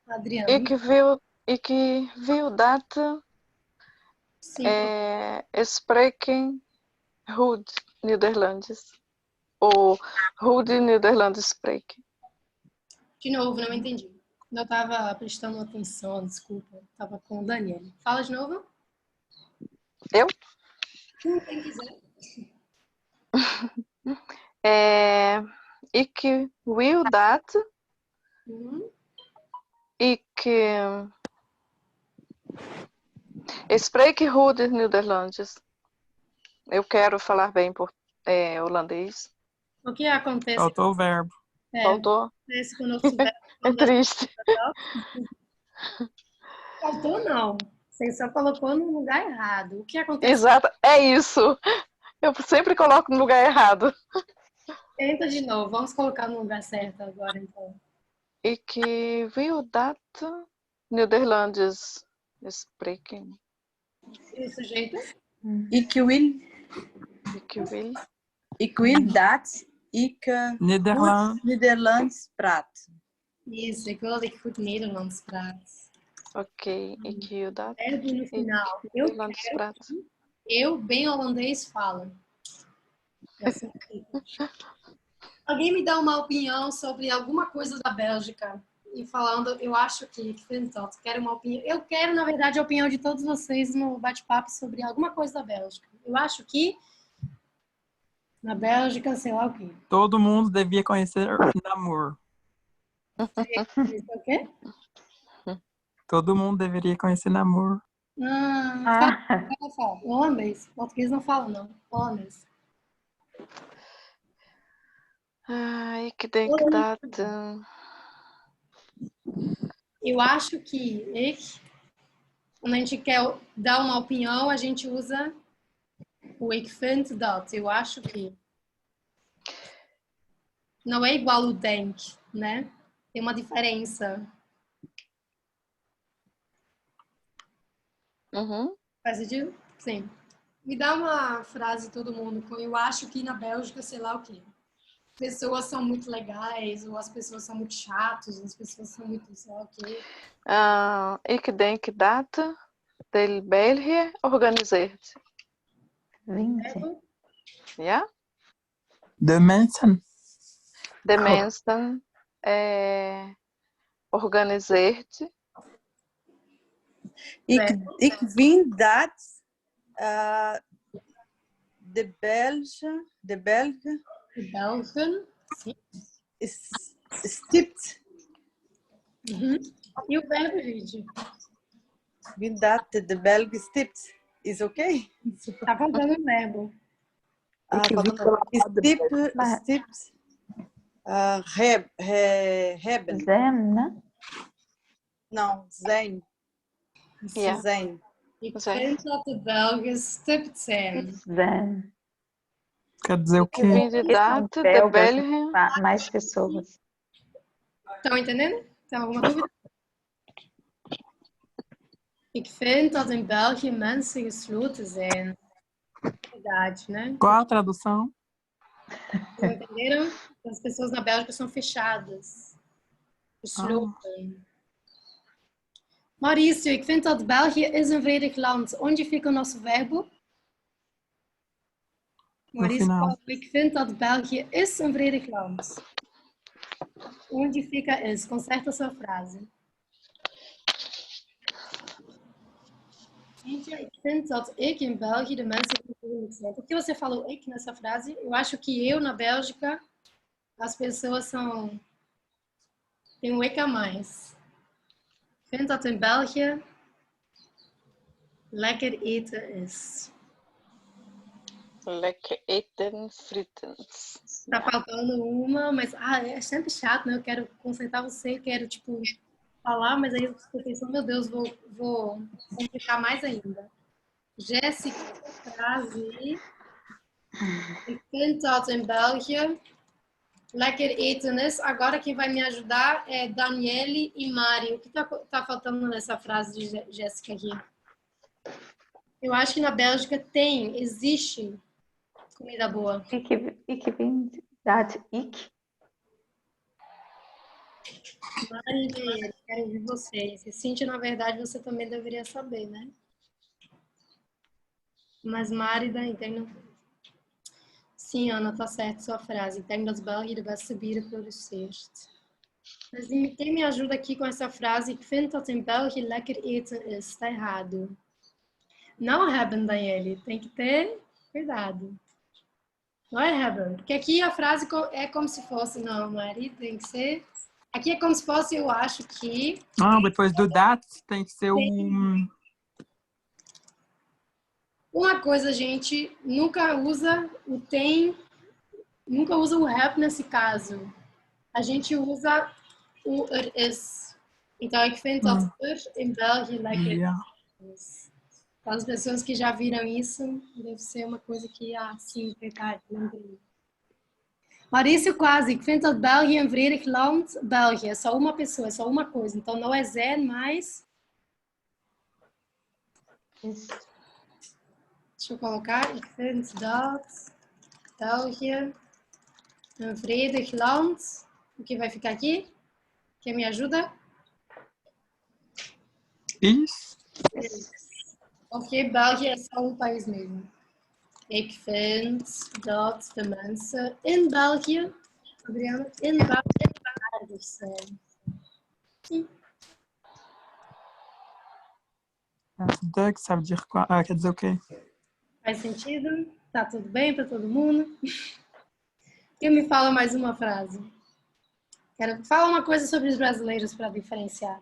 A: Adriana.
F: Ik wil dat spreken goed Nederlands. Ou goed Nederlands spreken.
A: De novo, não entendi. Eu estava prestando atenção, desculpa. Estava com o Daniel. Fala de novo.
F: Eu?
A: Quem quiser.
F: Ik wil dat ik spreek goed Nederlands. Eu quero falar bem holandês.
A: O que acontece?
K: Faltou o verbo.
F: Faltou? É triste.
A: Faltou não. Você só colocou no lugar errado. O que acontece?
F: Exato, é isso. Eu sempre coloco no lugar errado.
A: Tenta de novo. Vamos colocar no lugar certo agora, então.
F: Ik wil dat Nederlands spreken.
A: E o sujeito?
C: Ik wil dat ik goed Nederlands praat.
A: Isso, ik wil dat ik goed Nederlands praat.
F: Ok, ik wil dat.
A: Verbo no final. Eu bem holandês falo. Alguém me dá uma opinião sobre alguma coisa da Bélgica? E falando, eu acho que quero uma opinião. Eu quero, na verdade, a opinião de todos vocês no bate-papo sobre alguma coisa da Bélgica. Eu acho que na Bélgica, sei lá o quê.
K: Todo mundo devia conhecer Namur.
A: O quê?
K: Todo mundo deveria conhecer Namur.
A: Fala. Holandês. Português não fala, não. Holandês.
F: Ik denk dat...
A: Eu acho que quando a gente quer dar uma opinião, a gente usa o ik vind dat. Eu acho que não é igual o denk, né? Tem uma diferença. Faz sentido? Sim. Me dá uma frase todo mundo com eu acho que na Bélgica, sei lá o quê. Pessoas são muito legais, ou as pessoas são muito chatas, as pessoas são muito, sei lá o quê.
F: Ik denk dat de België organiseert.
J: 20.
F: Ja?
K: De mensen.
F: De mensen organiseert.
B: Ik vind dat de Belgen stipt.
A: E o verbo, gente?
B: Vind dat de Belgen stipt. Is oké?
A: Tá faltando o verbo.
B: Stipt. Hebben.
J: Zijn, né?
B: Não, zijn.
F: Ja.
B: Zijn.
A: Ik vind dat de Belgen stipt zijn.
J: Zijn.
K: Quer dizer o
F: Ik
K: quê?
F: vind dat de Belgen...
J: Mais pessoas.
A: Estão entendendo? Tem alguma dúvida? Ik vind dat in België mensen gesloten zijn. Verdade, né?
K: Qual a tradução?
A: Entenderam? As pessoas na Bélgica são fechadas. Gesloten. Maurício, ik vind dat België is een vredig land. Onde fica o nosso verbo? Maurício falou, ik vind dat België is een vredig land. Onde fica is? Conserta a sua frase. Ik vind dat ik in België de mensen vriendelijk zijn. Por que você falou ik nessa frase? Eu acho que eu, na Bélgica, as pessoas são... Tem um ik a mais. Ik vind dat in België lekker eten is.
F: Lekker eten, frittens.
A: Tá faltando uma, mas é sempre chato, né? Eu quero consertar você, eu quero, tipo, falar, mas aí eu estou pensando, meu Deus, vou complicar mais ainda. Jéssica, frase. Ik vind dat in België lekker eten is. Agora quem vai me ajudar é Daniele e Mari. O que tá faltando nessa frase de Jéssica aqui? Eu acho que na Bélgica existe comida boa.
J: Ik vind dat ik.
A: Mari e Daniele, quero ouvir vocês. E Cíntia, na verdade, você também deveria saber, né? Mas Mari, entende? Sim, Ana, tá certo sua frase. Tem das België de beste bieren produceert. Mas quem me ajuda aqui com essa frase? Ik vind dat in België lekker eten is. Tá errado. Não hebben, Daniele. Tem que ter cuidado. Não é hebben. Porque aqui a frase é como se fosse... Não, Mari, tem que ser... Aqui é como se fosse, eu acho que...
K: Ah, depois do that tem que ser
A: Uma coisa, gente, nunca usa o tem, nunca usa o have nesse caso. A gente usa o is. Então, ik vind dat in België lekker is. Para as pessoas que já viram isso, deve ser uma coisa que, sim, verdade, lembrei. Maurício, quase. Ik vind dat België een vredig land. België é só uma pessoa, é só uma coisa. Então, não é zijn, mas... Deixa eu colocar. Ik vind dat België een vredig land. O que vai ficar aqui? Quem me ajuda?
K: Isso.
A: Porque België é só país mesmo. Ik vind dat de mensen in België, Adriana, in België aardig zijn. Sim.
K: Doug sabe dizer qual... quer dizer o quê?
A: Faz sentido? Tá tudo bem para todo mundo? Quem me fala mais uma frase? Fala uma coisa sobre os brasileiros para diferenciar.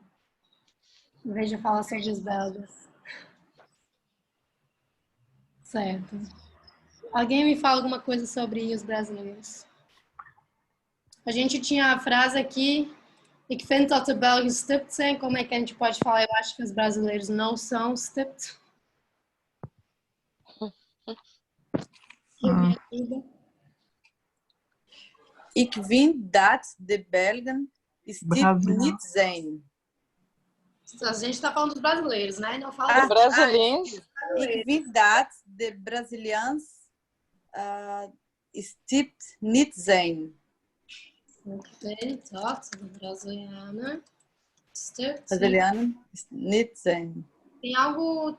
A: Em vez de falar sobre os belgas. Certo. Alguém me fala alguma coisa sobre os brasileiros? A gente tinha a frase aqui, ik vind dat de Belgen stipt zijn. Como é que a gente pode falar? Eu acho que os brasileiros não são stipt.
B: Ik vind dat de Belgen stipt niet zijn.
A: A gente está falando dos brasileiros, né? Não fala dos
F: brasileiros.
B: Ik vind dat de Braziliaans stipt niet zijn.
A: Ik vind dat de Brazilianen stipt
B: niet zijn.
A: Tem algo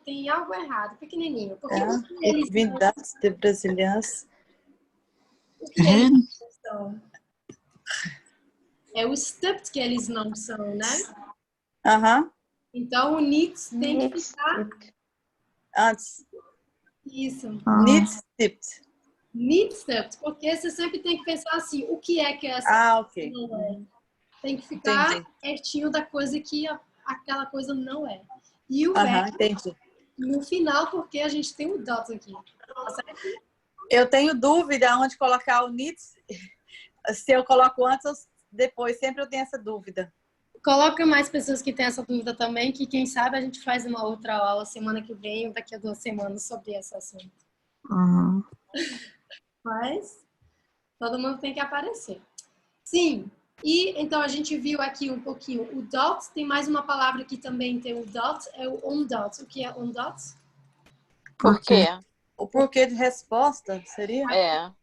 A: errado, pequenininho. Porque
B: ik vind dat de Braziliaans...
A: é o stepped que eles não são, né?
B: Aham.
A: Então, o nicht tem que ficar...
B: Antes.
A: Isso.
B: Nicht stepped.
A: Nicht stepped, porque você sempre tem que pensar assim, o que é que essa
B: ok.
A: não é? Tem que ficar
B: Entendi.
A: pertinho da coisa que aquela coisa não é. E o
B: Aham,
A: verbo
B: entendi.
A: no final, porque a gente tem o dot aqui. Tá certo?
B: Eu tenho dúvida onde colocar o nicht, se eu coloco antes ou depois. Sempre eu tenho essa dúvida.
A: Coloca mais pessoas que têm essa dúvida também, que quem sabe a gente faz uma outra aula semana que vem ou daqui a 2 semanas sobre esse assunto.
K: Uhum.
A: Mas todo mundo tem que aparecer. Sim, e então a gente viu aqui um pouquinho o dot. Tem mais uma palavra que também tem o dot, é o on dot. O que é on dot?
F: Por quê?
B: O porquê de resposta seria?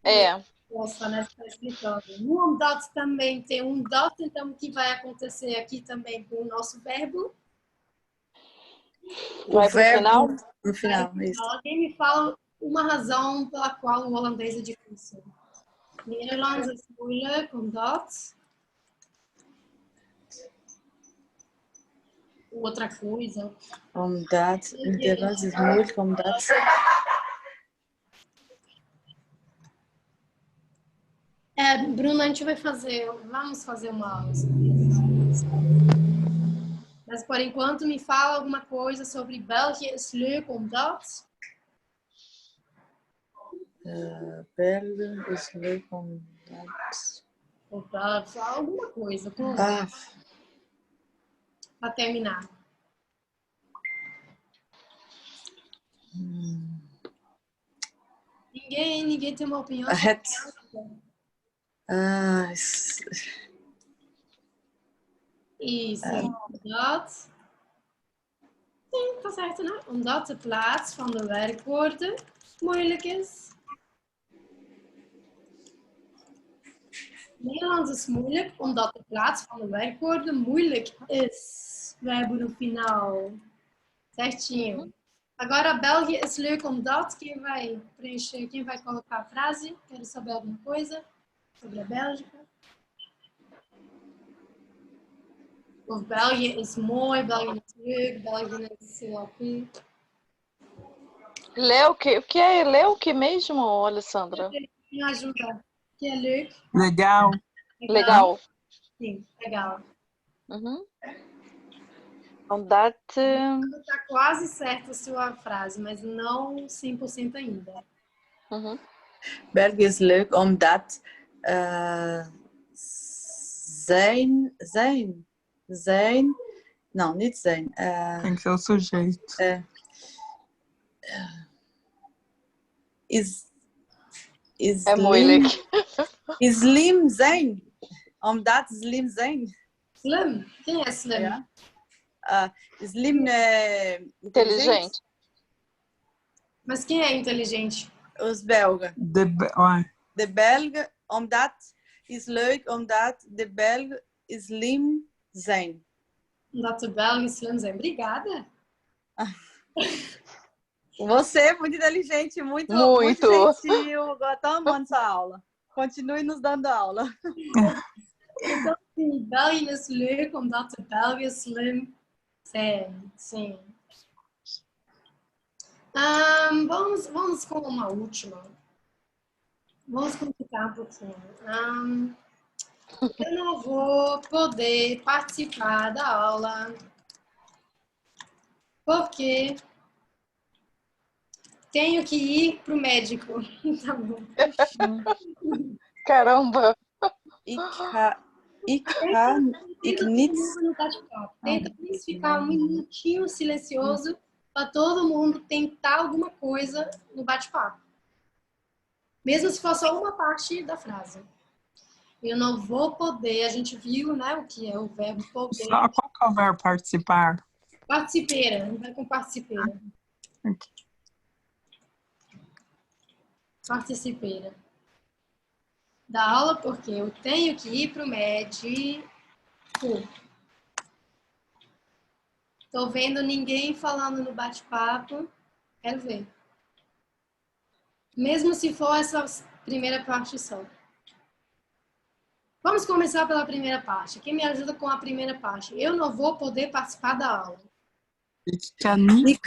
A: Resposta, né? Você está explicando. No on dot também tem um dot, então o que vai acontecer aqui também com o nosso verbo?
F: Vai pro final?
B: No final, isso.
A: Alguém me fala uma razão pela qual o holandês é difícil. Nederlands is moeilijk, omdat... Outra coisa.
B: Omdat. Nederlands is moeilijk, omdat...
A: Bruna, a gente vai fazer... Vamos fazer uma aula sobre isso. Mas, por enquanto, me fala alguma coisa sobre België is leuk, omdat...
B: België is leuk, omdat...
A: Fala alguma coisa. Para terminar. Ninguém tem uma opinião. Isso. Omdat... Sim, tá certo, né? Omdat de plaats van de werkwoorden moeilijk is. Nederlands is moeilijk, omdat de plaats van de werkwoorden moeilijk is. Verbo no final. Certinho. Agora, België is leuk omdat... Quem vai preencher? Quem vai colocar a frase? Quero saber alguma coisa sobre a Bélgica. Of België is mooi, België is leuk, België is sei lá o quê.
F: Lê o que é ler o que mesmo, Alessandra?
A: Me ajuda. O que é leuk?
K: Legal.
F: Legal.
A: Sim, legal.
F: Uhum. Omdat...
A: Está quase certa a sua frase, mas não 100% ainda.
F: Uhum.
B: België is leuk, omdat... Zijn... Não, niet zijn.
K: Tem que ser o sujeito.
F: É moeilijk.
B: Slim zijn. Omdat slim zijn.
A: Slim? Quem é slim?
B: Slim
F: Inteligente.
A: Mas quem é inteligente?
B: Os belgas. De Belgen, omdat is leuk, omdat de Belgen slim zijn.
A: Omdat de Belgen slim zijn. Obrigada.
B: Você é muito inteligente, muito gentil. Estou amando sua aula. Continue nos dando aula.
A: Então, sim, België is leuk omdat de Belgen slim zijn. Sim. Vamos com uma última. Vamos complicar um pouquinho. Eu não vou poder participar da aula porque tenho que ir pro médico. Tá bom.
F: Caramba!
A: Tenta ficar um minutinho silencioso para todo mundo tentar alguma coisa no bate-papo. Mesmo se for só uma parte da frase. Eu não vou poder, a gente viu, né, o que é o verbo poder.
K: Só qual que é o verbo participar?
A: Participeira, vai com participeira.
K: Okay.
A: Participeira. Da aula porque eu tenho que ir pro médico. Tô vendo ninguém falando no bate-papo. Quero ver. Mesmo se for essa primeira parte só. Vamos começar pela primeira parte. Quem me ajuda com a primeira parte? Eu não vou poder participar da aula.
K: Ik kan niet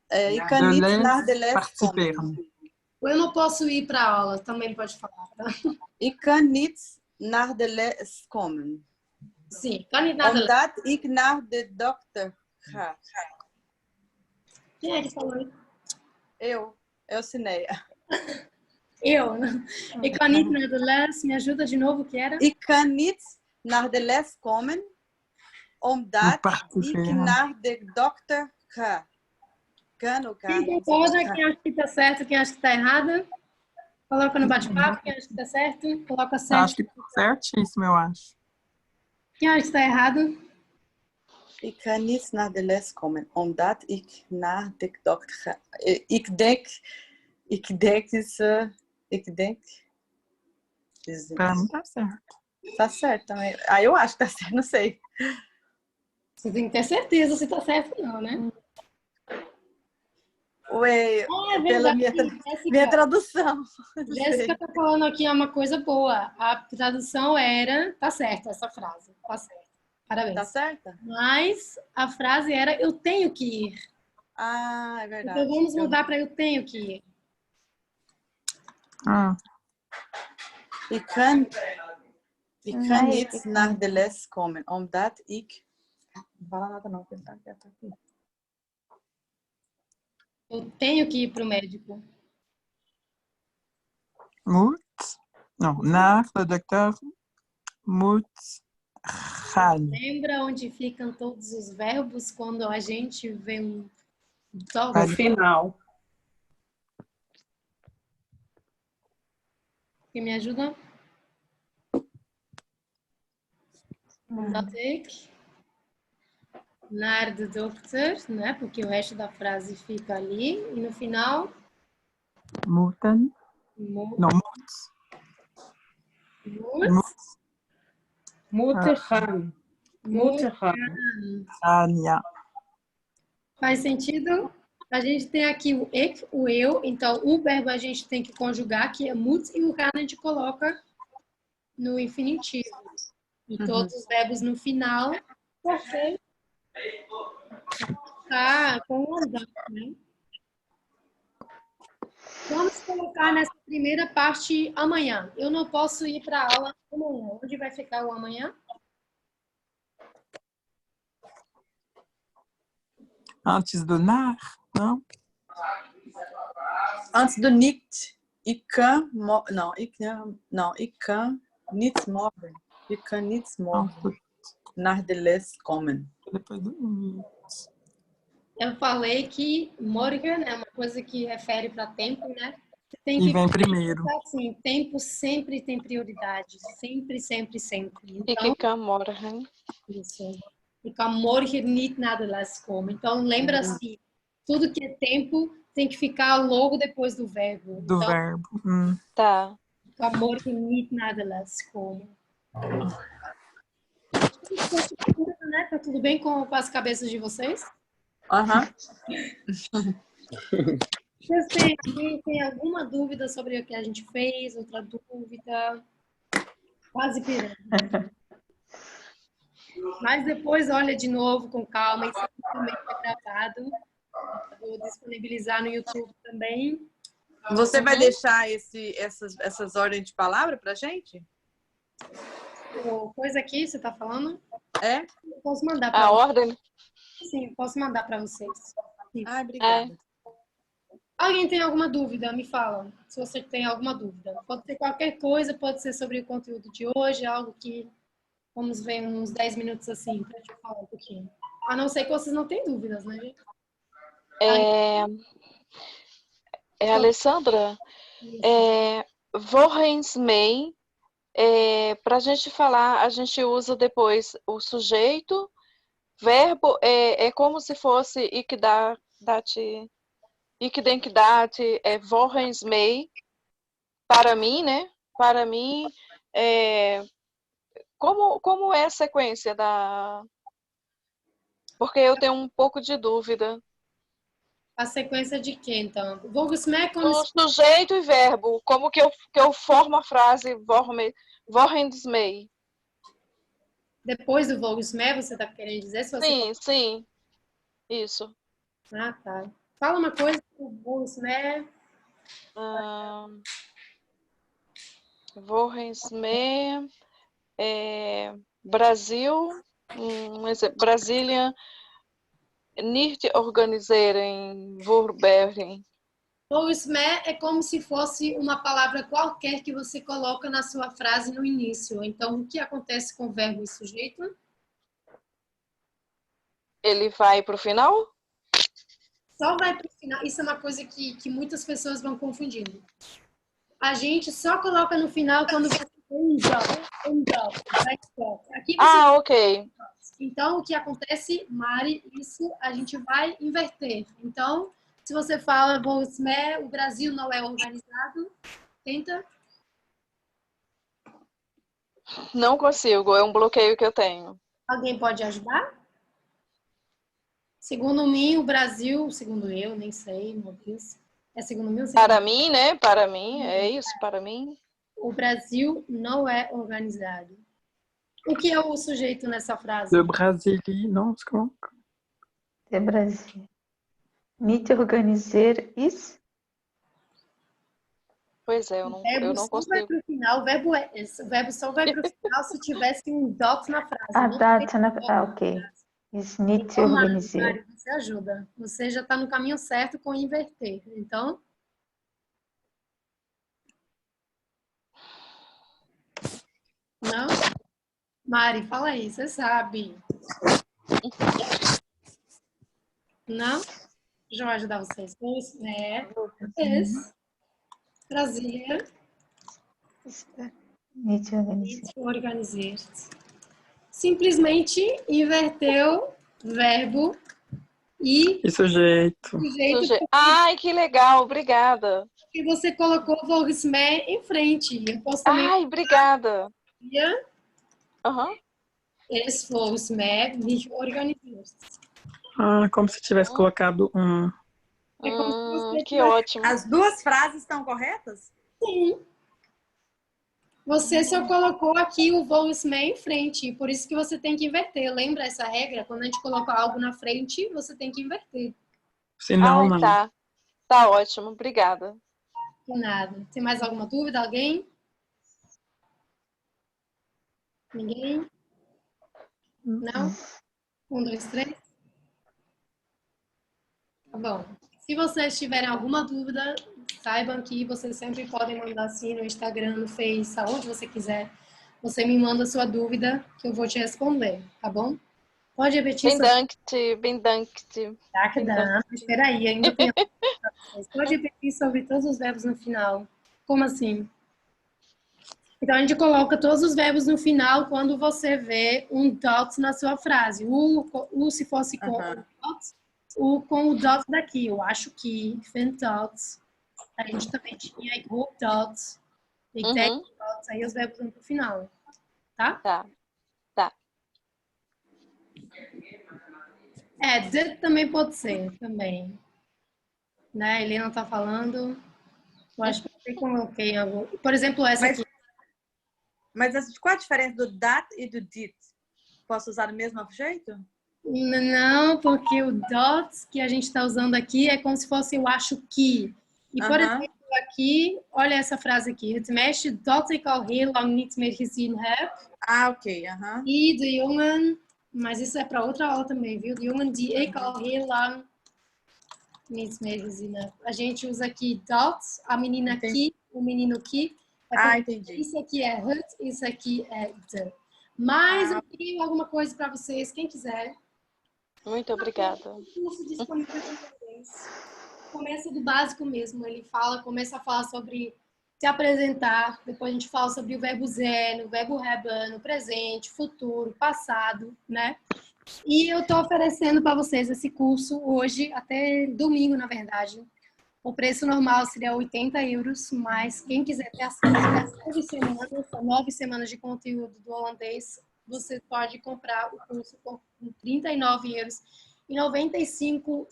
B: Ik kan niet naar de les
K: participeren.
B: komen.
A: Eu não posso ir para a aula, também pode falar. Tá?
B: Ik kan niet naar de les komen.
A: Sim, kan niet naar de les.
B: Omdat ik naar de dokter ga.
A: Quem é que falou isso?
B: Eu, Cineia.
A: Eu, né? Ik kan niet naar de les. Me ajuda de novo, que era?
B: Ik kan niet naar de les komen, omdat ik naar de dokter ga. Kan ou
A: Quem concorda, quem acha que tá certo, quem acha que tá errado? Coloca no bate-papo, quem acha que tá certo, coloca certo.
K: Acho que tá certíssimo, eu acho.
A: Quem acha que tá errado?
B: Ik kan niet naar de les komen, omdat ik naar de dokter ga. Ik denk.
K: Pra mim tá certo.
B: Tá certo também. Ah, eu acho que tá certo, não sei.
A: Você tem que ter certeza se tá certo ou não, né?
B: Ué,
A: é
B: pela minha tradução.
A: Jéssica tá falando aqui uma coisa boa. A tradução era, tá certo essa frase, tá certo. Parabéns.
B: Tá certa?
A: Mas a frase era, eu tenho que ir.
B: Ah, é verdade.
A: Então vamos mudar para eu tenho que ir.
B: Ik kan niet naar de les komen, omdat ik... Não fala nada não, ele tá quieto aqui.
A: Eu tenho que ir para o médico.
K: Moet? Não, naar de dokter moet gaan.
A: Lembra onde ficam todos os verbos quando a gente vê um...
C: No final.
A: Quem me ajuda? Omdat ik naar de dokter, né? Porque o resto da frase fica ali. E no final?
K: Moeten. Não, moet.
C: Moeten gaan. Moeten gaan.
K: Gaan, ja.
A: Faz sentido? A gente tem aqui o ik, o eu. Então, o verbo a gente tem que conjugar, que é moet, e o gaan a gente coloca no infinitivo. E todos os verbos no final, porque tá com o andar, né? Vamos colocar nessa primeira parte amanhã. Eu não posso ir para a aula amanhã. Onde vai ficar o amanhã?
K: Antes do naar, não?
B: Antes do niet. Ik kan... Não, ik kan niet morgen. Ik kan niet morgen naar de les komen.
K: Depois do niet.
A: Eu falei que morgen é uma coisa que refere para tempo, né? Você tem
K: E vem primeiro.
A: Assim, tempo sempre tem prioridade. Sempre, sempre, sempre.
F: Ik kan morgen.
A: Isso. Ik kan morgen niet naar de les komen. Então, lembra-se, tudo que é tempo tem que ficar logo depois do verbo.
K: Do
A: então,
K: verbo.
F: Tá.
A: Ik kan morgen niet naar de les komen. Né? Tá tudo bem com as cabeças de vocês?
B: Aham.
A: Vocês têm alguma dúvida sobre o que a gente fez? Outra dúvida? Quase pirando. Mas depois olha de novo com calma. Isso aqui também foi gravado. Vou disponibilizar no YouTube também.
B: Você vai deixar essas ordens de palavra pra gente?
A: Coisa aqui, você tá falando?
B: É?
A: Eu posso mandar para
F: A ordem?
A: Sim, posso mandar para vocês.
B: Ah, obrigada.
A: Alguém tem alguma dúvida? Me fala. Se você tem alguma dúvida. Pode ser qualquer coisa, pode ser sobre o conteúdo de hoje, algo que vamos ver uns 10 minutos assim, para te falar um pouquinho. A não ser que vocês não tenham dúvidas, né, gente?
F: Alessandra, Vorrensmei, para a gente falar, a gente usa depois o sujeito, verbo, é como se fosse ik denk dat, Vorrensmei, para mim, né? Para mim, como é a sequência da... Porque eu tenho um pouco de dúvida.
A: A sequência de quê, então? Volgens mij como
F: O sujeito e verbo. Como que eu formo a frase volgens mij?
A: depois do volgens mij, você tá querendo dizer? Se você...
F: Sim. Isso.
A: Ah, tá. Fala uma coisa do volgens mij.
F: Volgens mij, Brasil, Brasília, niet organiseren voorbereiding.
A: Volgens mij é como se fosse uma palavra qualquer que você coloca na sua frase no início. Então, o que acontece com o verbo e sujeito?
F: Ele vai para o final?
A: Só vai para o final. Isso é uma coisa que muitas pessoas vão confundindo. A gente só coloca no final quando você tem um dot. Aqui você...
F: ok.
A: Então, o que acontece, Mari, isso a gente vai inverter. Então, se você fala volgens mij, o Brasil não é organizado, tenta.
F: Não consigo, é um bloqueio que eu tenho.
A: Alguém pode ajudar? Segundo mim, o Brasil, segundo eu, nem sei, meu Deus. É segundo mim ou segundo
F: Para mim, né? Para mim, é isso, para mim.
A: O Brasil não é organizado. O que é o sujeito nessa frase?
K: De Brasília, não? Como?
J: De Brasil. Niet organiser is?
F: Pois é, eu não consigo.
A: Pro final, o verbo só vai para o final se tivesse um dot na frase.
J: Ok. Is niet
A: Então,
J: organiser.
A: Mari, você ajuda. Você já está no caminho certo com inverter. Então... Não? Mari, fala aí, você sabe. Não? Já vou ajudar vocês. Brasília.
J: Niet
A: Organizar. Simplesmente inverteu verbo e
K: sujeito.
F: Ai, que legal, obrigada.
A: E você colocou volgens mij em frente. Eu posso também...
F: Ai, obrigada.
A: Esse volgens mij niet organizar.
K: Ah, como se tivesse colocado um.
A: É como se você
F: que ótimo.
B: As duas frases estão corretas?
A: Sim. Você só colocou aqui o volgens mij em frente. Por isso que você tem que inverter. Lembra essa regra? Quando a gente coloca algo na frente, você tem que inverter.
K: Senão, não.
F: Tá ótimo, obrigada.
A: De nada. Tem mais alguma dúvida? Alguém? Ninguém? Não? 1, 2, 3. Tá bom. Se vocês tiverem alguma dúvida, saibam que vocês sempre podem mandar assim no Instagram, no Face, aonde você quiser. Você me manda a sua dúvida que eu vou te responder, tá bom? Pode repetir.
F: Bem dankt.
A: Tá, que dá. Espera aí, ainda tem... Pode repetir sobre todos os verbos no final. Como assim? Então, a gente coloca todos os verbos no final quando você vê um dot na sua frase. O se fosse com o dot, o com o dot daqui. Eu acho que, vind dot. A gente também tinha ik hoop dot. Ik denk dot. Aí os verbos vão pro final. Tá?
F: Tá.
A: De também pode ser, também. Né? A Helena tá falando. Eu acho que eu coloquei em algum... Por exemplo, essa aqui.
B: Mas qual a diferença do dat e do dit? Posso usar do mesmo jeito?
A: Não, porque o dot que a gente está usando aqui é como se fosse eu acho que. E, por exemplo, aqui, olha essa frase aqui. Het meisje dat ik al heel lang niet meer gezien heb.
B: Ah, ok.
A: E de jongen, mas isso é para outra aula também, viu? De jongen die ik al heel lang niet meer gezien heb. A gente usa aqui dot, a menina aqui, o menino que.
B: Entendi.
A: Isso aqui é het, isso aqui é de. Mas eu tenho alguma coisa para vocês, quem quiser.
F: Muito obrigada.
A: Curso disponível para vocês. Começa do básico mesmo. Ele começa a falar sobre se apresentar. Depois a gente fala sobre o verbo sein, o verbo haben, no presente, futuro, passado, né? E eu estou oferecendo para vocês esse curso hoje, até domingo, na verdade. O preço normal seria 80 euros, mas quem quiser ter acesso a 9 semanas de conteúdo do holandês, você pode comprar o curso por 39 euros. R$ 95.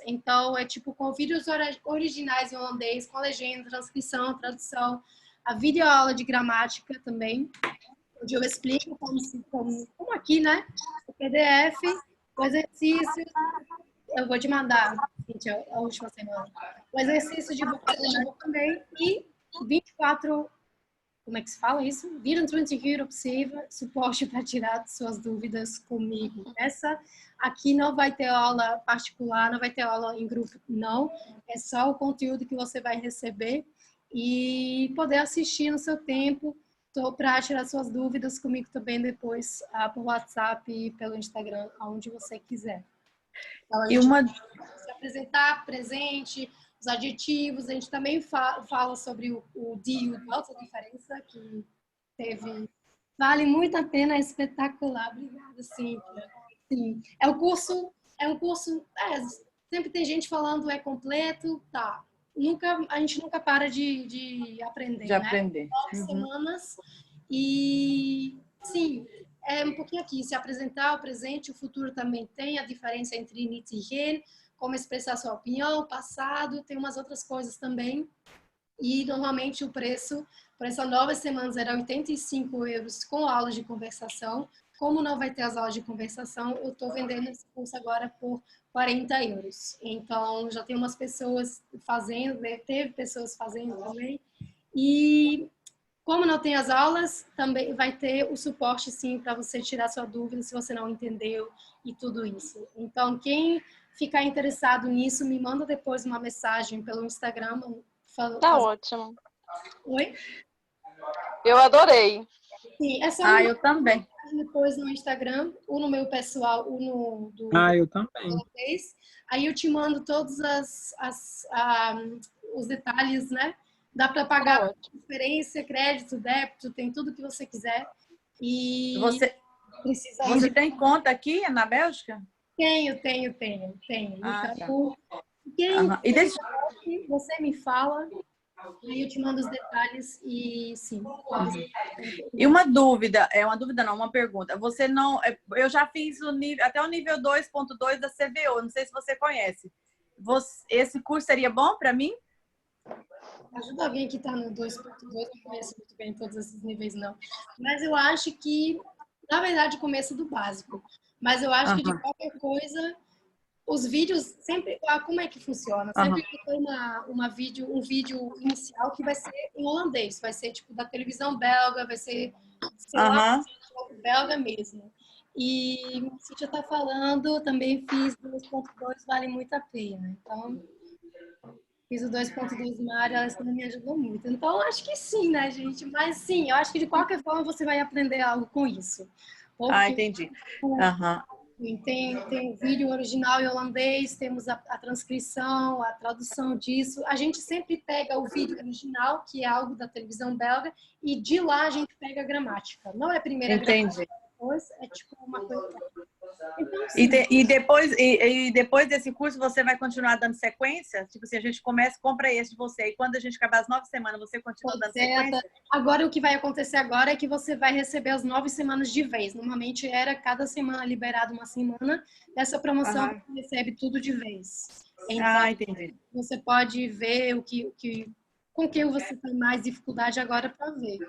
A: Então, é tipo com vídeos originais em holandês, com legenda, transcrição, tradução, a videoaula de gramática também, onde eu explico como aqui, né? O PDF, o exercício, eu vou te mandar, gente, a última semana. O exercício de vocabulário também e 24, como é que se fala isso? 24 uur possível, suporte para tirar suas dúvidas comigo. Essa aqui não vai ter aula particular, não vai ter aula em grupo, não. É só o conteúdo que você vai receber e poder assistir no seu tempo para tirar suas dúvidas comigo também depois por WhatsApp e pelo Instagram, aonde você quiser. Então, a gente vai se apresentar, presente, os adjetivos, a gente também fala sobre o die e o dat, a diferença que teve. Vale muito a pena, é espetacular. Obrigada, Cíntia. Sim, é um curso, sempre tem gente falando é completo, tá. A gente nunca para de aprender, né?
B: aprender.
A: 9 semanas e, sim, é um pouquinho aqui, se apresentar o presente, o futuro também tem a diferença entre nit e gen, como expressar sua opinião, passado, tem umas outras coisas também. E, normalmente, o preço para essas 9 semanas era €85 com aulas de conversação. Como não vai ter as aulas de conversação, eu estou vendendo esse curso agora por €40. Então, já tem umas pessoas fazendo, teve pessoas fazendo também. E, como não tem as aulas, também vai ter o suporte, sim, para você tirar sua dúvida se você não entendeu e tudo isso. Então, quem ficar interessado nisso, me manda depois uma mensagem pelo Instagram.
F: Tá ótimo.
A: Oi?
F: Eu adorei.
A: Sim, é só
B: eu também.
A: Depois no Instagram, ou no meu pessoal, ou no do
K: eu também.
A: Aí eu te mando todos os detalhes, né? Dá para pagar transferência, crédito, débito, tem tudo que você quiser. E
B: você tem conta aqui na Bélgica?
A: Tenho. Então,
B: E deixa...
A: você me fala, aí eu te mando os detalhes e sim.
B: E uma dúvida, uma pergunta. Você não, eu já fiz até o nível 2.2 da CVO, não sei se você conhece. Esse curso seria bom para mim?
A: Ajuda alguém que está no 2.2, não conheço muito bem todos esses níveis, não. Mas eu acho que, na verdade, começo do básico. Mas eu acho que de qualquer coisa, os vídeos sempre... como é que funciona? Sempre tem um vídeo inicial que vai ser em holandês. Vai ser tipo da televisão belga, vai ser, sei lá, belga mesmo. E a Cíntia está falando, também fiz 2.2, vale muito a pena. Então, fiz o 2.2 Mário, ela me ajudou muito. Então, acho que sim, né, gente? Mas sim, eu acho que de qualquer forma você vai aprender algo com isso. Porque,
B: entendi.
A: Tem vídeo original em holandês, temos a transcrição, a tradução disso. A gente sempre pega o vídeo original, que é algo da televisão belga, e de lá a gente pega a gramática. Não é a primeira gramática, depois é tipo uma coisa... Então,
B: e depois desse curso você vai continuar dando sequência? Tipo assim, a gente compra esse de você, e quando a gente acabar as 9 semanas, você continua dando sequência?
A: Agora, o que vai acontecer agora é que você vai receber as 9 semanas de vez. Normalmente era cada semana liberado uma semana. Nessa promoção você recebe tudo de vez. Então,
B: entendi.
A: Você pode ver com que você tem mais dificuldade agora para ver.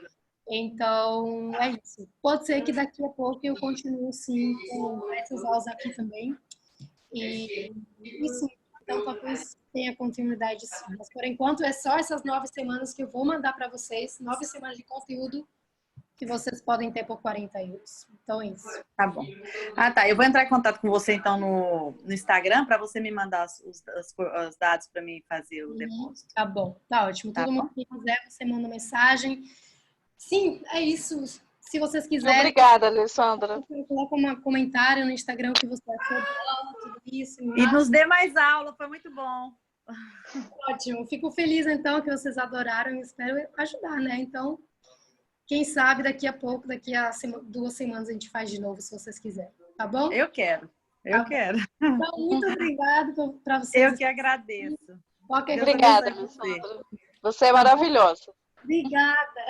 A: Então, é isso. Pode ser que daqui a pouco eu continue, sim, com essas aulas aqui também. E sim, então talvez tenha continuidade, sim. Mas, por enquanto, é só essas 9 semanas que eu vou mandar para vocês. 9 semanas de conteúdo que vocês podem ter por €40. Então, é isso.
B: Tá bom. Eu vou entrar em contato com você, então, no Instagram, para você me mandar os dados para mim fazer o depósito.
A: Tá bom. Tá ótimo. Todo mundo que quiser, você manda mensagem. Sim, é isso. Se vocês quiserem...
F: Obrigada, Alessandra.
A: Coloca um comentário no Instagram que você achou dela, tudo isso.
B: E nos dê mais aula, foi muito bom.
A: Ótimo. Fico feliz, então, que vocês adoraram e espero ajudar, né? Então, quem sabe daqui a pouco, daqui a 2 semanas, a gente faz de novo, se vocês quiserem. Tá bom?
B: Eu quero. Quero.
A: Então, muito obrigada para vocês.
B: Eu que agradeço.
F: Obrigada, Alessandra. Você é maravilhosa.
A: Obrigada.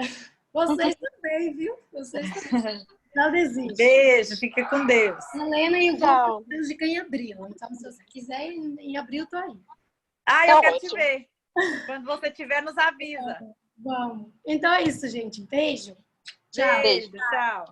A: Vocês também, viu? Vocês também. Não desiste.
B: Beijo, fica com Deus.
A: Helena e o
F: Tchau.
A: Deus de em abril. Então, se você quiser, em abril, tô aí.
B: Ah,
F: Tá
B: eu quero te
F: ótimo.
B: ver. Quando você tiver, nos avisa.
A: Vamos. Então é isso, gente. Beijo. Tchau.
B: Beijo, tchau.